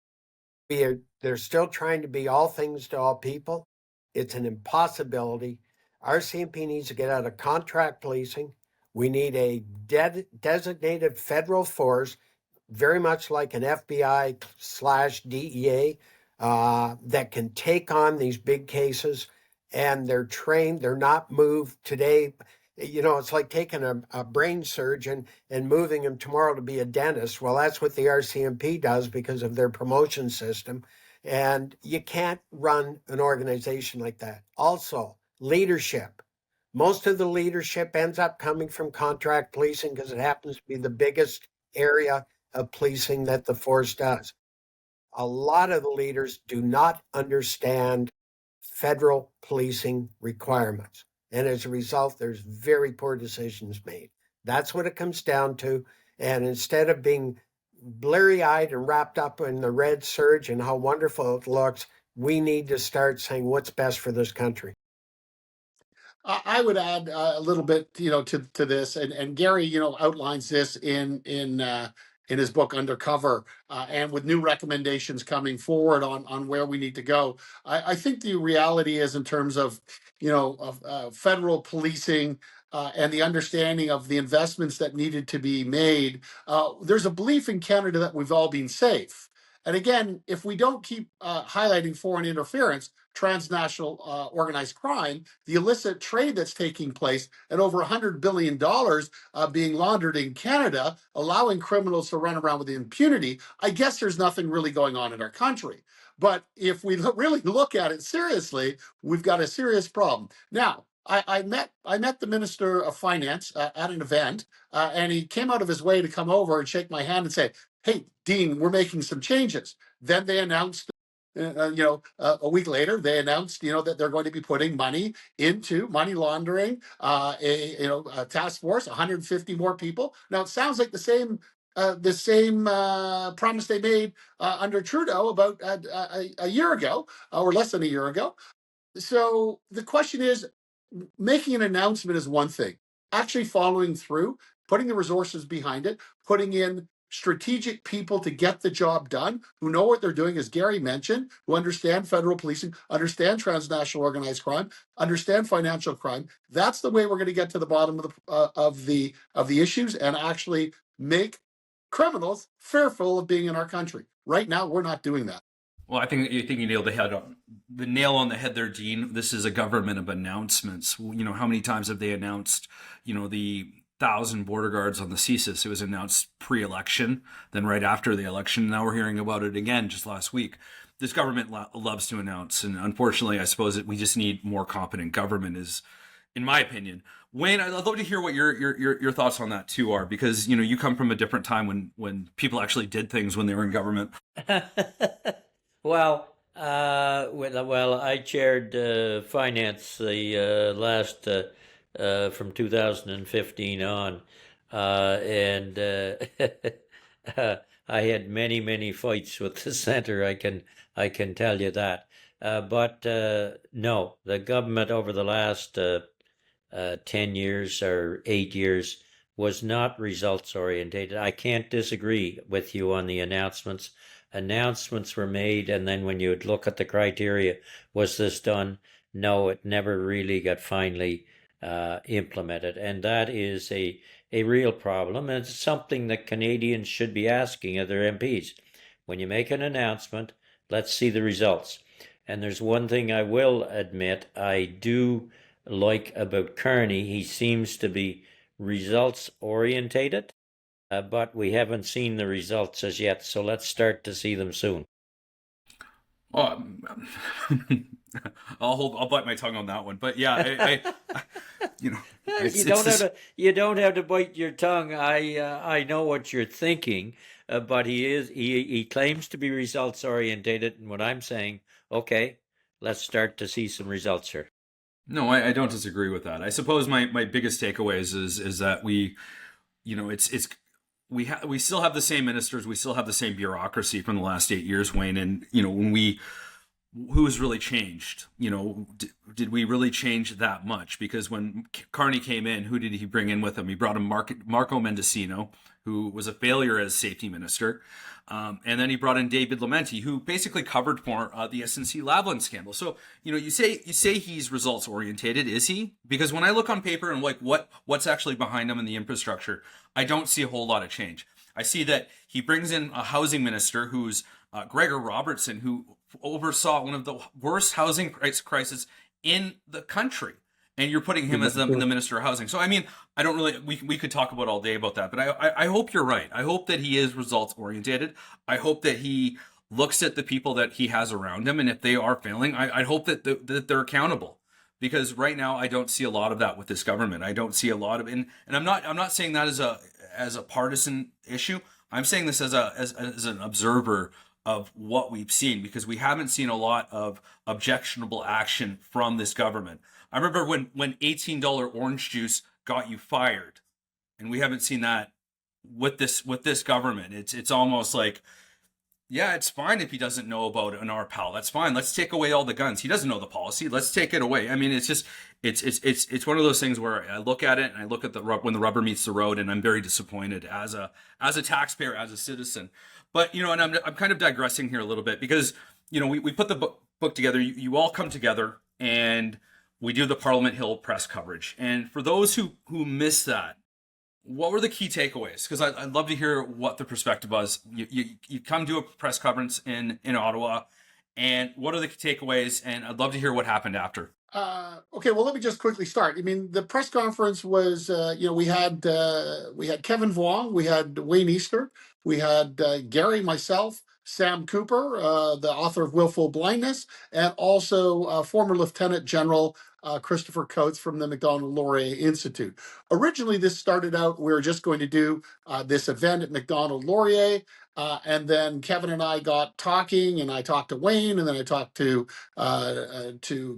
They're still trying to be all things to all people. It's an impossibility. RCMP needs to get out of contract policing. We need a designated federal force, very much like an FBI/DEA, that can take on these big cases. And they're trained, they're not moved today. You know, it's like taking a brain surgeon and moving him tomorrow to be a dentist. Well, that's what the RCMP does because of their promotion system. And you can't run an organization like that. Also, leadership. Most of the leadership ends up coming from contract policing because it happens to be the biggest area of policing that the force does. A lot of the leaders do not understand federal policing requirements. And as a result, there's very poor decisions made. That's what it comes down to. And instead of being bleary-eyed and wrapped up in the red surge and how wonderful it looks, we need to start saying what's best for this country. I would add a little bit, to this, and Garry, outlines this in his book Undercover, and with new recommendations coming forward on where we need to go. I think the reality is, in terms of federal policing, and the understanding of the investments that needed to be made, there's a belief in Canada that we've all been safe. And again, if we don't keep highlighting foreign interference, transnational organized crime, the illicit trade that's taking place, and over $100 billion being laundered in Canada, allowing criminals to run around with impunity, I guess there's nothing really going on in our country. But if we really look at it seriously, we've got a serious problem. Now, I met the Minister of Finance at an event, and he came out of his way to come over and shake my hand and say, "Hey, Dean, we're making some changes." Then they announced, a week later, they announced, that they're going to be putting money into money laundering, a task force, 150 more people. Now, it sounds like the same promise they made under Trudeau about a year ago, or less than a year ago. So the question is, making an announcement is one thing. Actually following through, putting the resources behind it, putting in strategic people to get the job done, who know what they're doing, as Garry mentioned, who understand federal policing, understand transnational organized crime, understand financial crime. That's the way we're going to get to the bottom of the issues and actually make criminals fearful of being in our country. Right now, we're not doing that. Well, I think you nailed the nail on the head there, Dean. This is a government of announcements. How many times have they announced, the 1,000 border guards on the CSIS? It was announced pre-election, then right after the election. Now we're hearing about it again just last week. This government loves to announce, and unfortunately, I suppose we just need more competent government, is, in my opinion. Wayne, I'd love to hear what your thoughts on that too are, because you come from a different time when people actually did things when they were in government. Well, I chaired finance the last from 2015 on, and I had many fights with the centre. I can tell you that. But no, the government over the last 10 years or 8 years was not results orientated. I can't disagree with you on the announcements. Announcements were made, and then when you would look at the criteria, was this done? No, it never really got finally implemented. And that is a real problem. And it's something that Canadians should be asking of their MPs. When you make an announcement, let's see the results. And there's one thing I will admit I do like about Kearney. He seems to be results orientated, but we haven't seen the results as yet. So let's start to see them soon. Oh, I'll bite my tongue on that one. But yeah, you know, You don't have to bite your tongue. I know what you're thinking, but he claims to be results orientated, and what I'm saying, okay, let's start to see some results here. No, I don't disagree with that. I suppose my biggest takeaways is that we still have the same ministers, we still have the same bureaucracy from the last 8 years, Wayne, and who has really changed? Did we really change that much? Because when Carney came in, who did he bring in with him? He brought in Marco Mendocino, who was a failure as safety minister. And then he brought in David Lamenti, who basically covered for the SNC Lavalin scandal. So, you say he's results orientated. Is he? Because when I look on paper and like what's actually behind him in the infrastructure, I don't see a whole lot of change. I see that he brings in a housing minister who's Gregor Robertson, who oversaw one of the worst housing crises in the country. And you're putting him as the Minister of Housing. So, I mean, I don't really, we could talk about all day about that, but I hope you're right. I hope that he is results orientated. I hope that he looks at the people that he has around him. And if they are failing, I hope that they're accountable. Because right now, I don't see a lot of that with this government. I don't see a lot of, and I'm not saying that as a partisan issue. I'm saying this as an observer of what we've seen, because we haven't seen a lot of objectionable action from this government. I remember when $18 orange juice got you fired, and we haven't seen that with this government. It's almost like, yeah, it's fine if he doesn't know about an RPAL. That's fine. Let's take away all the guns. He doesn't know the policy. Let's take it away. I mean, it's just it's one of those things where I look at it and I look at when the rubber meets the road, and I'm very disappointed as a taxpayer, as a citizen. But and I'm kind of digressing here a little bit, because we put the book together. You all come together and we do the Parliament Hill press coverage. And for those who missed that, what were the key takeaways? Because I'd love to hear what the perspective was. You come to a press conference in Ottawa, and what are the takeaways? And I'd love to hear what happened after. Okay, well, let me just quickly start. I mean, the press conference was, we had Kevin Vuong, we had Wayne Easter, we had Garry, myself, Sam Cooper, the author of Willful Blindness, and also former Lieutenant General Christopher Coates from the Macdonald-Laurier Institute. Originally, this started out, we were just going to do this event at Macdonald-Laurier, and then Kevin and I got talking, and I talked to Wayne, and then I talked to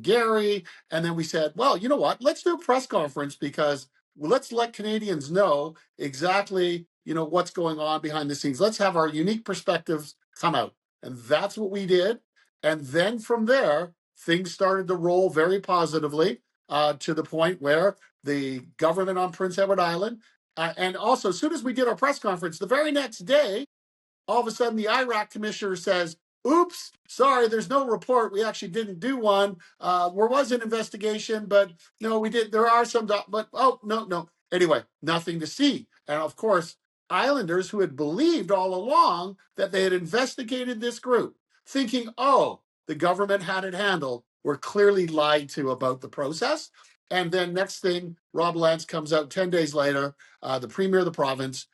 Garry, and then we said, well, you know what? Let's do a press conference, because let's let Canadians know exactly, what's going on behind the scenes. Let's have our unique perspectives come out. And that's what we did. And then from there, things started to roll very positively to the point where the government on Prince Edward Island, and also as soon as we did our press conference, the very next day, all of a sudden the IRAC commissioner says, oops, sorry, there's no report. We actually didn't do one. There was an investigation, but no, we did. There are some, but oh, no. Anyway, nothing to see. And of course, Islanders who had believed all along that they had investigated this group, thinking, oh, the government had it handled, were clearly lied to about the process. And then next thing, Rob Lance comes out 10 days later, the premier of the province,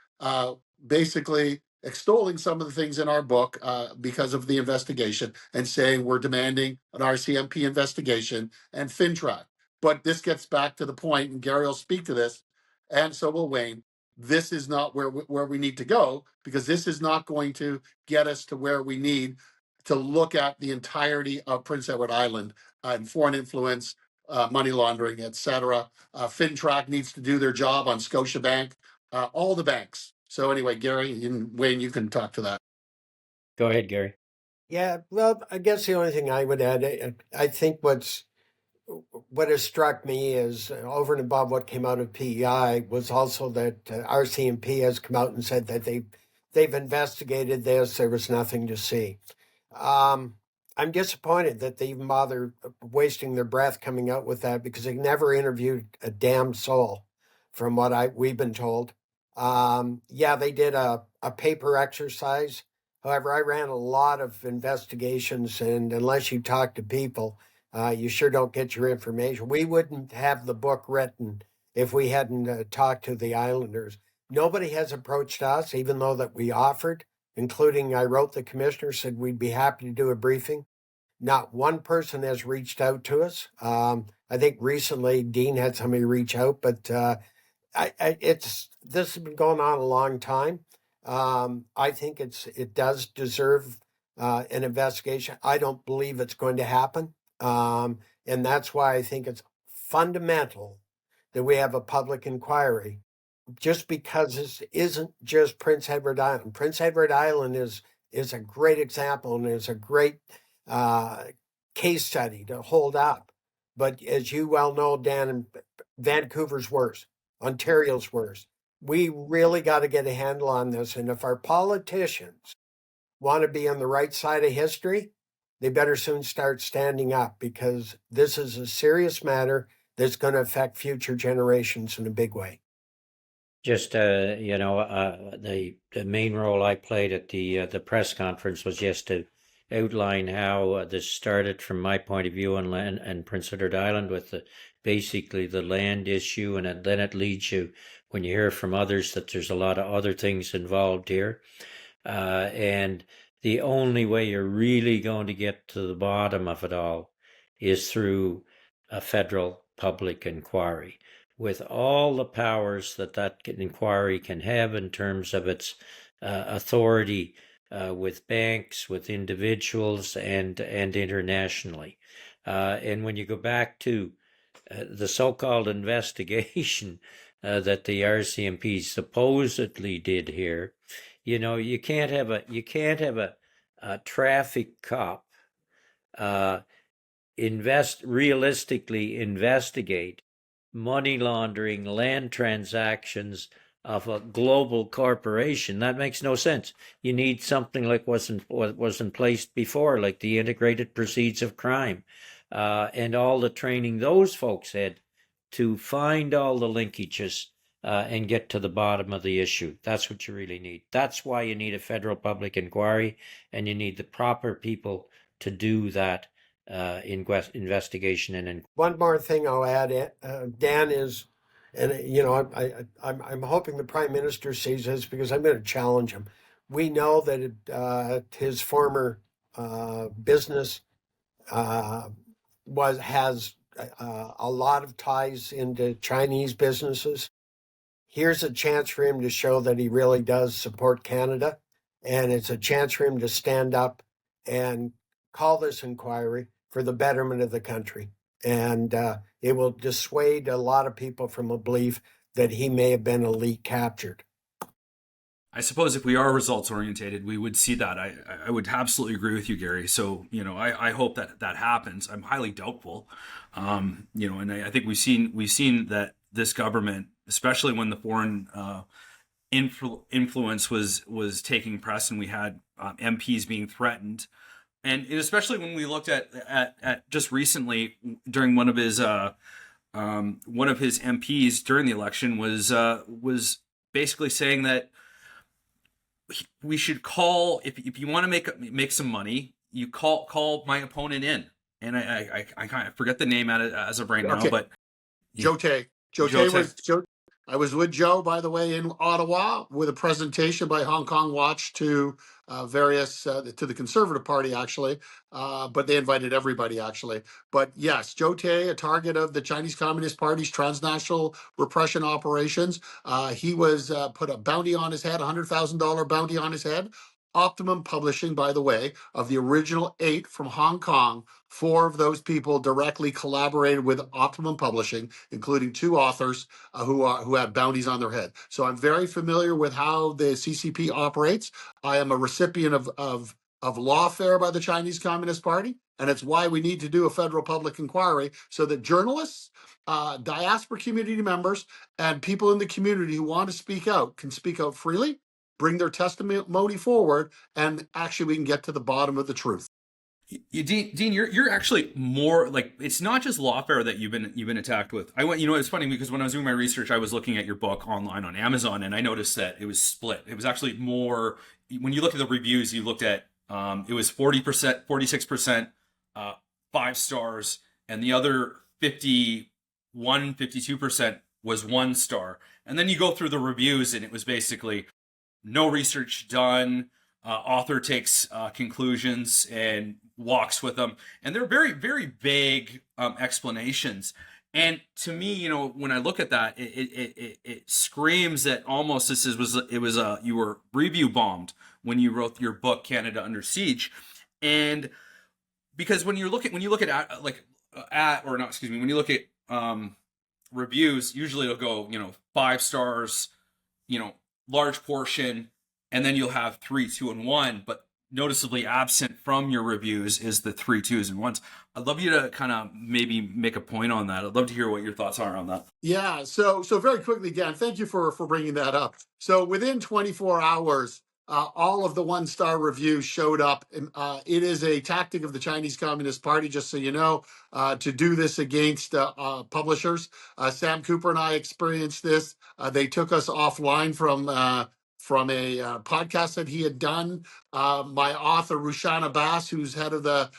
basically extolling some of the things in our book because of the investigation, and saying we're demanding an RCMP investigation and FINTRAC. But this gets back to the point, and Garry will speak to this, and so will Wayne. This is not where we need to go, because this is not going to get us to where we need to look at the entirety of Prince Edward Island and foreign influence, money laundering, etc. FINTRAC needs to do their job on Scotiabank, all the banks. So anyway, Garry and Wayne, you can talk to that. Go ahead, Garry. Yeah, well, I guess the only thing I would add, I think what has struck me is over and above what came out of PEI was also that RCMP has come out and said that they've investigated this. There was nothing to see. I'm disappointed that they even bother wasting their breath coming out with that because they never interviewed a damn soul, from what we've been told. Yeah, they did a paper exercise. However, I ran a lot of investigations, and unless you talk to people, you sure don't get your information. We wouldn't have the book written if we hadn't talked to the islanders. Nobody has approached us, even though that we offered, including I wrote the commissioner, said we'd be happy to do a briefing. Not one person has reached out to us. I think recently Dean had somebody reach out, but this has been going on a long time. I think it does deserve an investigation. I don't believe it's going to happen. And that's why I think it's fundamental that we have a public inquiry, just because this isn't just Prince Edward Island. Prince Edward Island is a great example and is a great case study to hold up. But as you well know, Dan, Vancouver's worse, Ontario's worse. We really got to get a handle on this. And if our politicians want to be on the right side of history, they better soon start standing up, because this is a serious matter that's going to affect future generations in a big way. Just the main role I played at the press conference was just to outline how this started from my point of view on land and Prince Edward Island with basically the land issue, and then it leads you, when you hear from others, that there's a lot of other things involved here, and the only way you're really going to get to the bottom of it all is through a federal public inquiry, with all the powers that inquiry can have in terms of its authority with banks, with individuals, and internationally. And when you go back to the so-called investigation that the RCMP supposedly did here, you can't have a traffic cop realistically investigate money laundering, land transactions of a global corporation. That makes no sense. You need something like what was in place before, like the integrated proceeds of crime, and all the training those folks had to find all the linkages and get to the bottom of the issue. That's what you really need. That's why you need a federal public inquiry, and you need the proper people to do that investigation. And one more thing I'll add, Dan, is, and I'm hoping the Prime Minister sees this, because I'm going to challenge him. We know that his former business has a lot of ties into Chinese businesses. Here's a chance for him to show that he really does support Canada, and it's a chance for him to stand up and call this inquiry for the betterment of the country. And it will dissuade a lot of people from a belief that he may have been elite captured. I suppose if we are results orientated, we would see that. I would absolutely agree with you, Gary. So, I hope that happens. I'm highly doubtful. And I think we've seen that this government, especially when the foreign influence was taking press, and we had MPs being threatened, and especially when we looked at just recently during one of his MPs during the election was basically saying that we should call, if you want to make some money, you call my opponent in, and I kind of forget the name as of right now, but Joe Tay. I was with Joe, by the way, in Ottawa with a presentation by Hong Kong Watch to various to the Conservative Party, actually, but they invited everybody, actually. But yes, Joe Tay, a target of the Chinese Communist Party's transnational repression operations. He was put a bounty on his head, $100,000 bounty on his head. Optimum Publishing, by the way, of the original 8 from Hong Kong, 4 of those people directly collaborated with Optimum Publishing, including 2 authors who have bounties on their head. So I'm very familiar with how the CCP operates. I am a recipient of of lawfare by the Chinese Communist Party. And it's why we need to do a federal public inquiry so that journalists, diaspora community members, and people in the community who want to speak out can speak out freely, bring their testimony forward, and actually we can get to the bottom of the truth. Dean, you're actually more like, it's not just lawfare that you've been attacked with. I went, it's funny because when I was doing my research, I was looking at your book online on Amazon, and I noticed that it was split. It was actually more, when you look at the reviews, you looked at it was 40%, 46%, 5 stars, and the other 52% was 1 star. And then you go through the reviews, and it was basically no research done. Author takes conclusions and walks with them, and they're very, very vague explanations. And to me, when I look at that, it screams that almost you were review bombed when you wrote your book Canada Under Siege. And because when you look at reviews, usually it'll go 5 stars, large portion, and then you'll have 3, 2, and 1. But noticeably absent from your reviews is the 3 2s and 1s. I'd love you to kind of maybe make a point on that. I'd love to hear what your thoughts are on that. Yeah. So very quickly, again, thank you for bringing that up. So within 24 hours, all of the 1-star reviews showed up. It is a tactic of the Chinese Communist Party, just so you know, to do this against publishers. Sam Cooper and I experienced this. They took us offline from a podcast that he had done. My author, Rushana Bass, who's head of the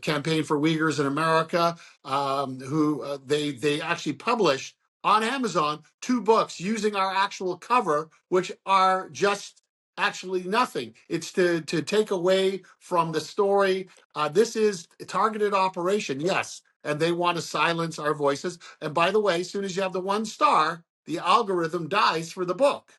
Campaign for Uyghurs in America, who they actually published on Amazon 2 books using our actual cover, which are just actually nothing. It's to take away from the story. This is a targeted operation, yes, and they want to silence our voices. And by the way, as soon as you have the 1 star, the algorithm dies for the book.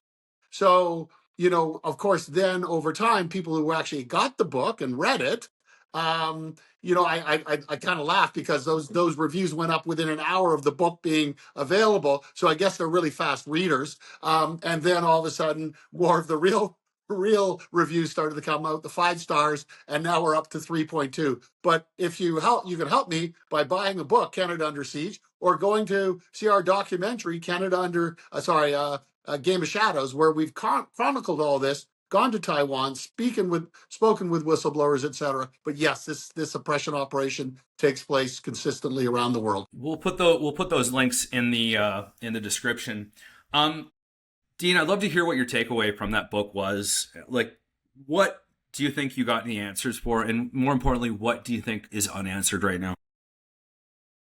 So, of course, then over time, people who actually got the book and read it, I kind of laugh because those reviews went up within an hour of the book being available. So I guess they're really fast readers. And then all of a sudden, more of the real reviews started to come out, the 5 stars, and now we're up to 3.2. But if you can help me by buying a book, Canada Under Siege, or going to see our documentary, Game of Shadows, where we've chronicled all this, gone to Taiwan, spoken with whistleblowers, etc. But yes, this oppression operation takes place consistently around the world. We'll put those links in the description. Dean, I'd love to hear what your takeaway from that book was. Like, what do you think you got any answers for? And more importantly, what do you think is unanswered right now?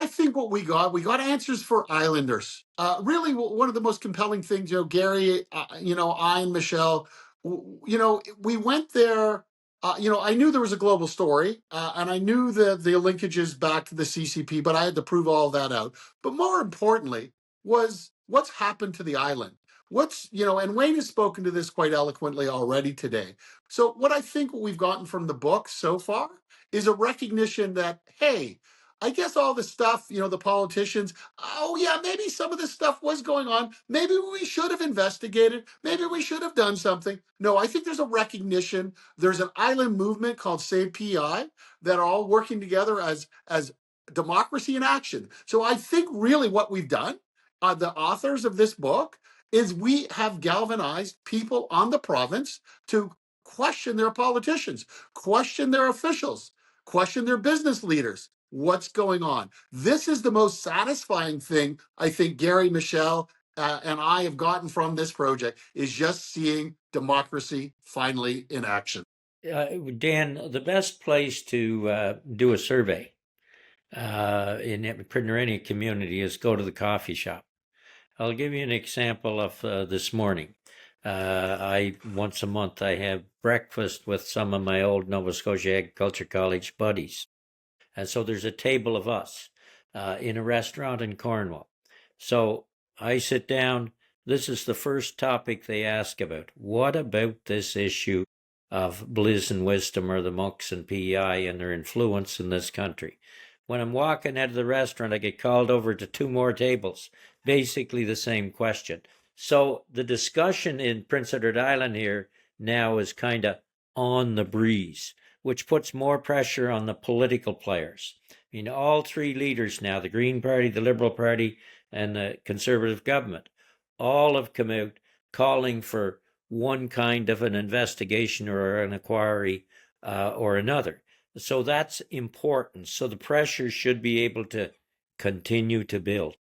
I think what we got answers for islanders. Really, one of the most compelling things, Garry, I and Michelle, we went there. I knew there was a global story, and I knew the linkages back to the CCP, but I had to prove all that out. But more importantly, was what's happened to the island. And Wayne has spoken to this quite eloquently already today. So what we've gotten from the book so far is a recognition that, hey, I guess all the stuff, the politicians, oh yeah, maybe some of this stuff was going on. Maybe we should have investigated. Maybe we should have done something. No, I think there's a recognition. There's an island movement called Save PEI that are all working together as democracy in action. So I think really what we've done, the authors of this book, is we have galvanized people on the province to question their politicians, question their officials, question their business leaders. What's going on? This is the most satisfying thing I think Garry, Michelle, and I have gotten from this project, is just seeing democracy finally in action. Dan, the best place to do a survey in any community is go to the coffee shop. I'll give you an example of this morning. Once a month, I have breakfast with some of my old Nova Scotia Agriculture College buddies. And so there's a table of us in a restaurant in Cornwall. So I sit down. This is the first topic they ask about. What about this issue of Bliss and Wisdom, or the monks and PEI, and their influence in this country? When I'm walking out of the restaurant, I get called over to 2 more tables, basically the same question. So the discussion in Prince Edward Island here now is kind of on the breeze, which puts more pressure on the political players. I mean, all three leaders now, the Green Party, the Liberal Party, and the Conservative government, all have come out calling for one kind of an investigation or an inquiry or another. So that's important. So the pressure should be able to continue to build.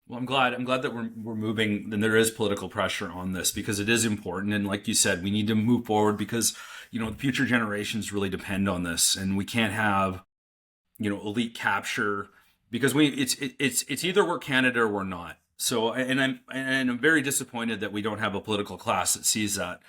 Well, I'm glad that we're moving, and there is political pressure on this because it is important. And like you said, we need to move forward because, the future generations really depend on this, and we can't have, elite capture because it's either we're Canada or we're not. So, and I'm very disappointed that we don't have a political class that sees that.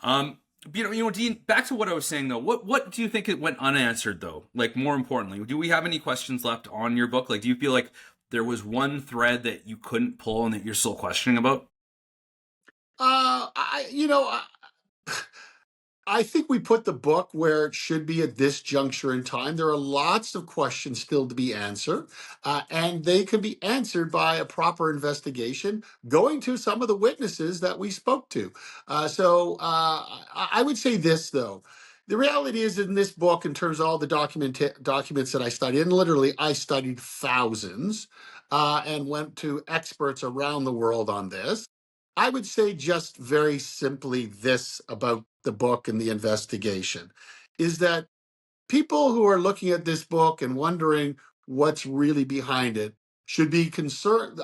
Dean, back to what I was saying though, what do you think it went unanswered though? Like, more importantly, do we have any questions left on your book? Like, do you feel like there was one thread that you couldn't pull and that you're still questioning about? I think we put the book where it should be at this juncture in time. There are lots of questions still to be answered, and they can be answered by a proper investigation, going to some of the witnesses that we spoke to. I would say this, though. The reality is, in this book, in terms of all the documents that I studied, and literally I studied thousands and went to experts around the world on this. I would say just very simply this about the book and the investigation is that people who are looking at this book and wondering what's really behind it should be concerned.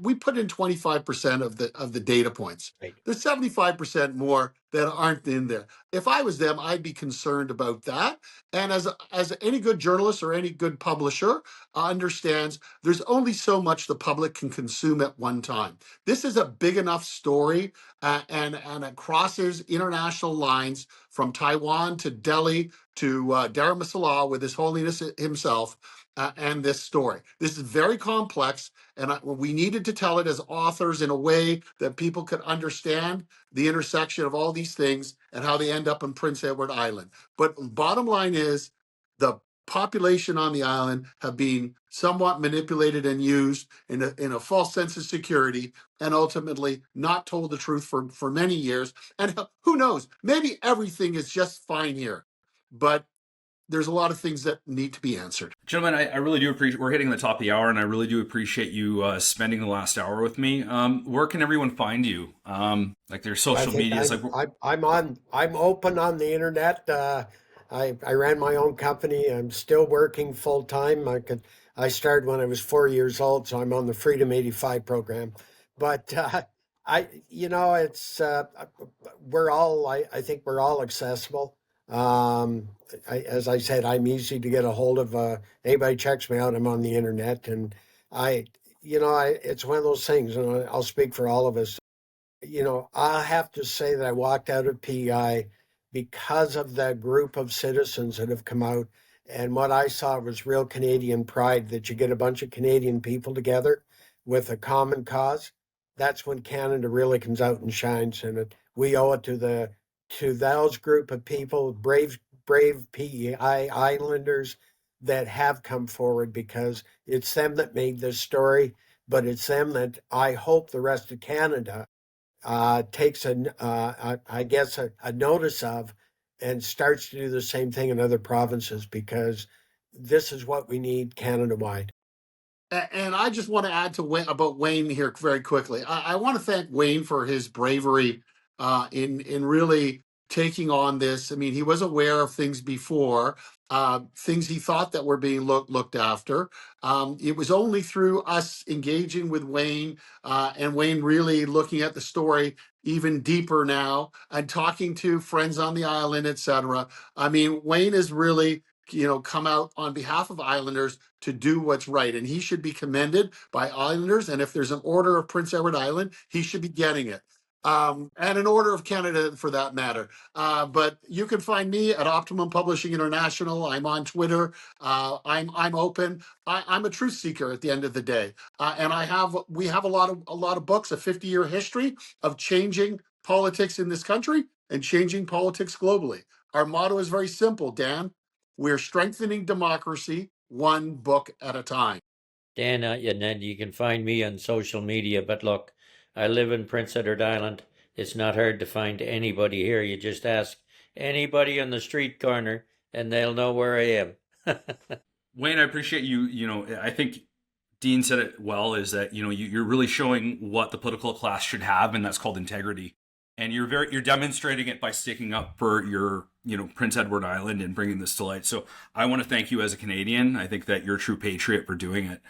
We put in 25% of the data points. Right. There's 75% more that aren't in there. If I was them, I'd be concerned about that. And as any good journalist or any good publisher understands, there's only so much the public can consume at one time. This is a big enough story, and it crosses international lines from Taiwan to Delhi to Dharamsala with His Holiness himself. And this story. This is very complex, and we needed to tell it as authors in a way that people could understand the intersection of all these things and how they end up in Prince Edward Island. But bottom line is, the population on the island have been somewhat manipulated and used in a false sense of security, and ultimately not told the truth for many years. And who knows, maybe everything is just fine here, but there's a lot of things that need to be answered. Gentlemen, I really do appreciate, we're hitting the top of the hour, and I really do appreciate you spending the last hour with me. Where can everyone find you? Like their social medias? I'm open on the internet. I ran my own company. I'm still working full time. I started when I was 4 years old, so I'm on the Freedom 85 program. But I think we're all accessible. As I said, I'm easy to get a hold of. Anybody checks me out, I'm on the internet, and it's one of those things, and I'll speak for all of us. I have to say that I walked out of PEI because of the group of citizens that have come out, and what I saw was real Canadian pride, that you get a bunch of Canadian people together with a common cause. That's when Canada really comes out and shines, and we owe it to those group of people, brave PEI Islanders that have come forward, because it's them that made this story, but it's them that I hope the rest of Canada takes a notice of and starts to do the same thing in other provinces, because this is what we need Canada-wide. And I just want to add to about Wayne here very quickly. I want to thank Wayne for his bravery in really taking on this. I mean, he was aware of things before, things he thought that were being looked after. It was only through us engaging with Wayne and Wayne really looking at the story even deeper now and talking to friends on the island, etc. I mean, Wayne is really come out on behalf of Islanders to do what's right. And he should be commended by Islanders. And if there's an order of Prince Edward Island, he should be getting it. And an order of Canada for that matter. But you can find me at Optimum Publishing International. I'm on Twitter. I'm open. I'm a truth seeker at the end of the day. And we have a lot of books, a 50-year history of changing politics in this country and changing politics globally. Our motto is very simple, Dan. We're strengthening democracy one book at a time. Dan, and then you can find me on social media. But look, I live in Prince Edward Island. It's not hard to find anybody here. You just ask anybody on the street corner, and they'll know where I am. Wayne, I appreciate you. I think Dean said it well, is that, you're really showing what the political class should have, and that's called integrity. And you're demonstrating it by sticking up for your, Prince Edward Island and bringing this to light. So I want to thank you as a Canadian. I think that you're a true patriot for doing it.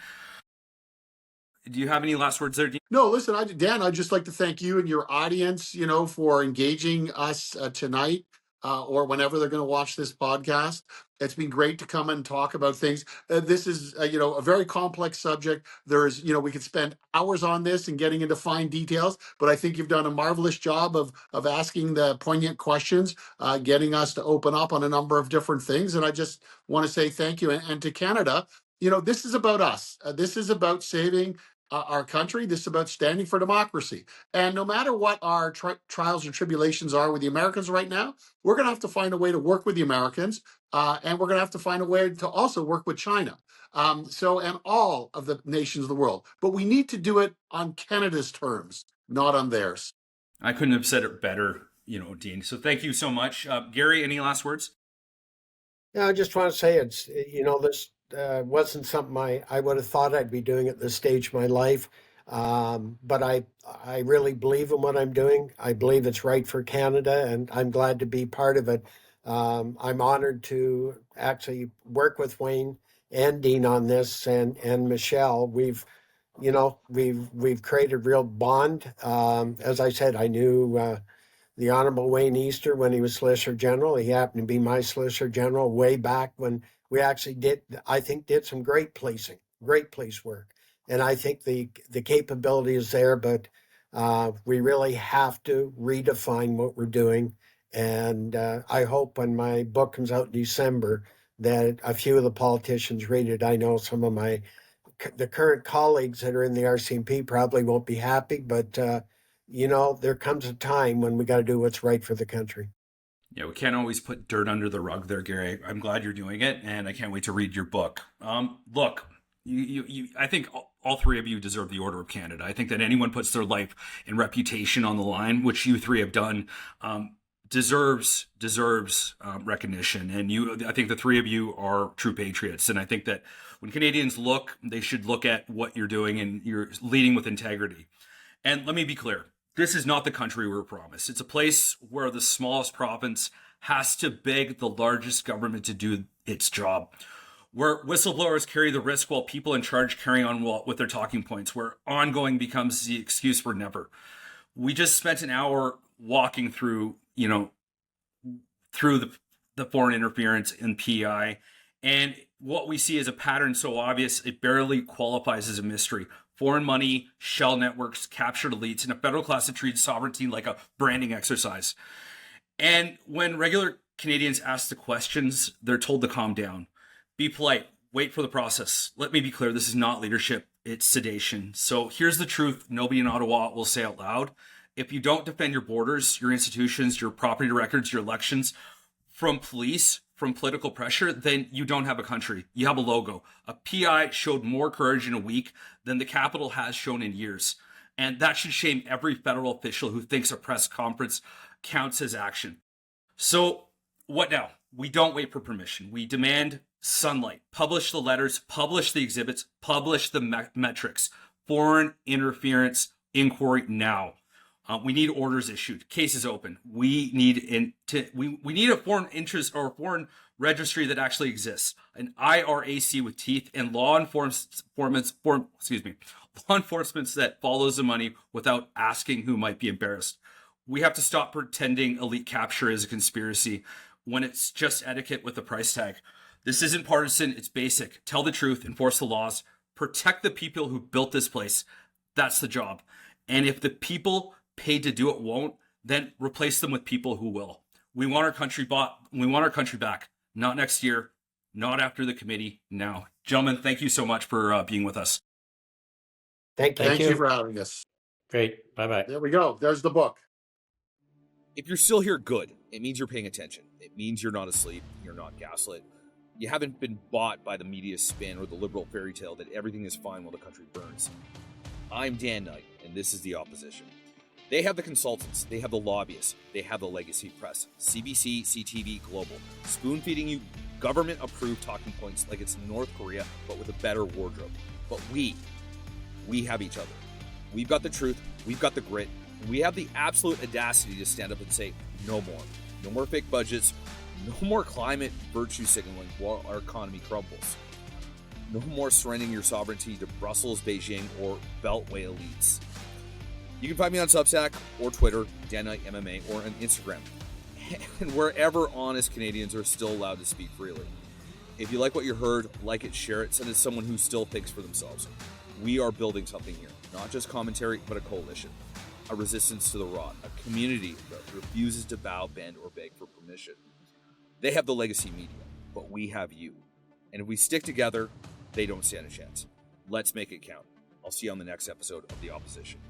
Do you have any last words there, Dean? No, listen, Dan, I'd just like to thank you and your audience, for engaging us tonight or whenever they're going to watch this podcast. It's been great to come and talk about things. This is, a very complex subject. There's, we could spend hours on this and getting into fine details, but I think you've done a marvelous job of asking the poignant questions, getting us to open up on a number of different things. And I just want to say thank you. And to Canada, this is about us. This is about saving our country. This is about standing for democracy. And no matter what our trials and tribulations are with the Americans right now, we're going to have to find a way to work with the Americans. And we're going to have to find a way to also work with China. And all of the nations of the world. But we need to do it on Canada's terms, not on theirs. I couldn't have said it better, Dean. So thank you so much. Gary, any last words? Yeah, I just want to say this wasn't something I would have thought I'd be doing at this stage of my life. But I really believe in what I'm doing. I believe it's right for Canada, and I'm glad to be part of it. I'm honored to actually work with Wayne and Dean on this, and Michelle. We've created real bond. As I said, I knew the Honourable Wayne Easter when he was Solicitor General. He happened to be my Solicitor General way back when we actually did some great police work. And I think the capability is there, but we really have to redefine what we're doing. And I hope when my book comes out in December that a few of the politicians read it. I know some of the current colleagues that are in the RCMP probably won't be happy, but there comes a time when we got to do what's right for the country. Yeah, we can't always put dirt under the rug there, Gary. I'm glad you're doing it, and I can't wait to read your book. Look, I think all three of you deserve the Order of Canada. I think that anyone puts their life and reputation on the line, which you three have done, deserves recognition. And I think the three of you are true patriots. And I think that when Canadians look, they should look at what you're doing, and you're leading with integrity. And let me be clear. This is not the country we were promised. It's a place where the smallest province has to beg the largest government to do its job, where whistleblowers carry the risk while people in charge carry on with their talking points, where ongoing becomes the excuse for never. We just spent an hour walking through, through the foreign interference in PEI, and what we see is a pattern so obvious it barely qualifies as a mystery. Foreign money, shell networks, captured elites, and a federal class that treats sovereignty like a branding exercise. And when regular Canadians ask the questions, they're told to calm down. Be polite. Wait for the process. Let me be clear. This is not leadership. It's sedation. So here's the truth nobody in Ottawa will say out loud. If you don't defend your borders, your institutions, your property records, your elections from police, from political pressure, then you don't have a country. You have a logo. A PEI showed more courage in a week than the Capitol has shown in years. And that should shame every federal official who thinks a press conference counts as action. So what now? We don't wait for permission. We demand sunlight. Publish the letters, publish the exhibits, publish the metrics. Foreign interference inquiry now. We need orders issued, cases open. We need a foreign interest or a foreign registry that actually exists, an IRAC with teeth, and law enforcement that follows the money without asking who might be embarrassed. We have to stop pretending elite capture is a conspiracy when it's just etiquette with a price tag. This isn't partisan, it's basic. Tell the truth, enforce the laws, protect the people who built this place. That's the job. And if the people paid to do it won't, then replace them with people who will. We want our country back. Not next year, not after the committee, now. Gentlemen, thank you so much for being with us. Thank you for having us. Great. Bye-bye. There we go. There's the book. If you're still here, good. It means you're paying attention. It means you're not asleep. You're not gaslit. You haven't been bought by the media spin or the liberal fairy tale that everything is fine while the country burns. I'm Dan Knight, and this is The Opposition. They have the consultants, they have the lobbyists, they have the legacy press, CBC, CTV, Global, spoon-feeding you government-approved talking points like it's North Korea, but with a better wardrobe. But we have each other. We've got the truth, we've got the grit, and we have the absolute audacity to stand up and say, no more. No more fake budgets, no more climate virtue signaling while our economy crumbles. No more surrendering your sovereignty to Brussels, Beijing, or Beltway elites. You can find me on Substack or Twitter, Dan Knight MMA, or on Instagram, and wherever honest Canadians are still allowed to speak freely. If you like what you heard, like it, share it, send it to someone who still thinks for themselves. We are building something here, not just commentary, but a coalition, a resistance to the rot, a community that refuses to bow, bend, or beg for permission. They have the legacy media, but we have you. And if we stick together, they don't stand a chance. Let's make it count. I'll see you on the next episode of The Opposition.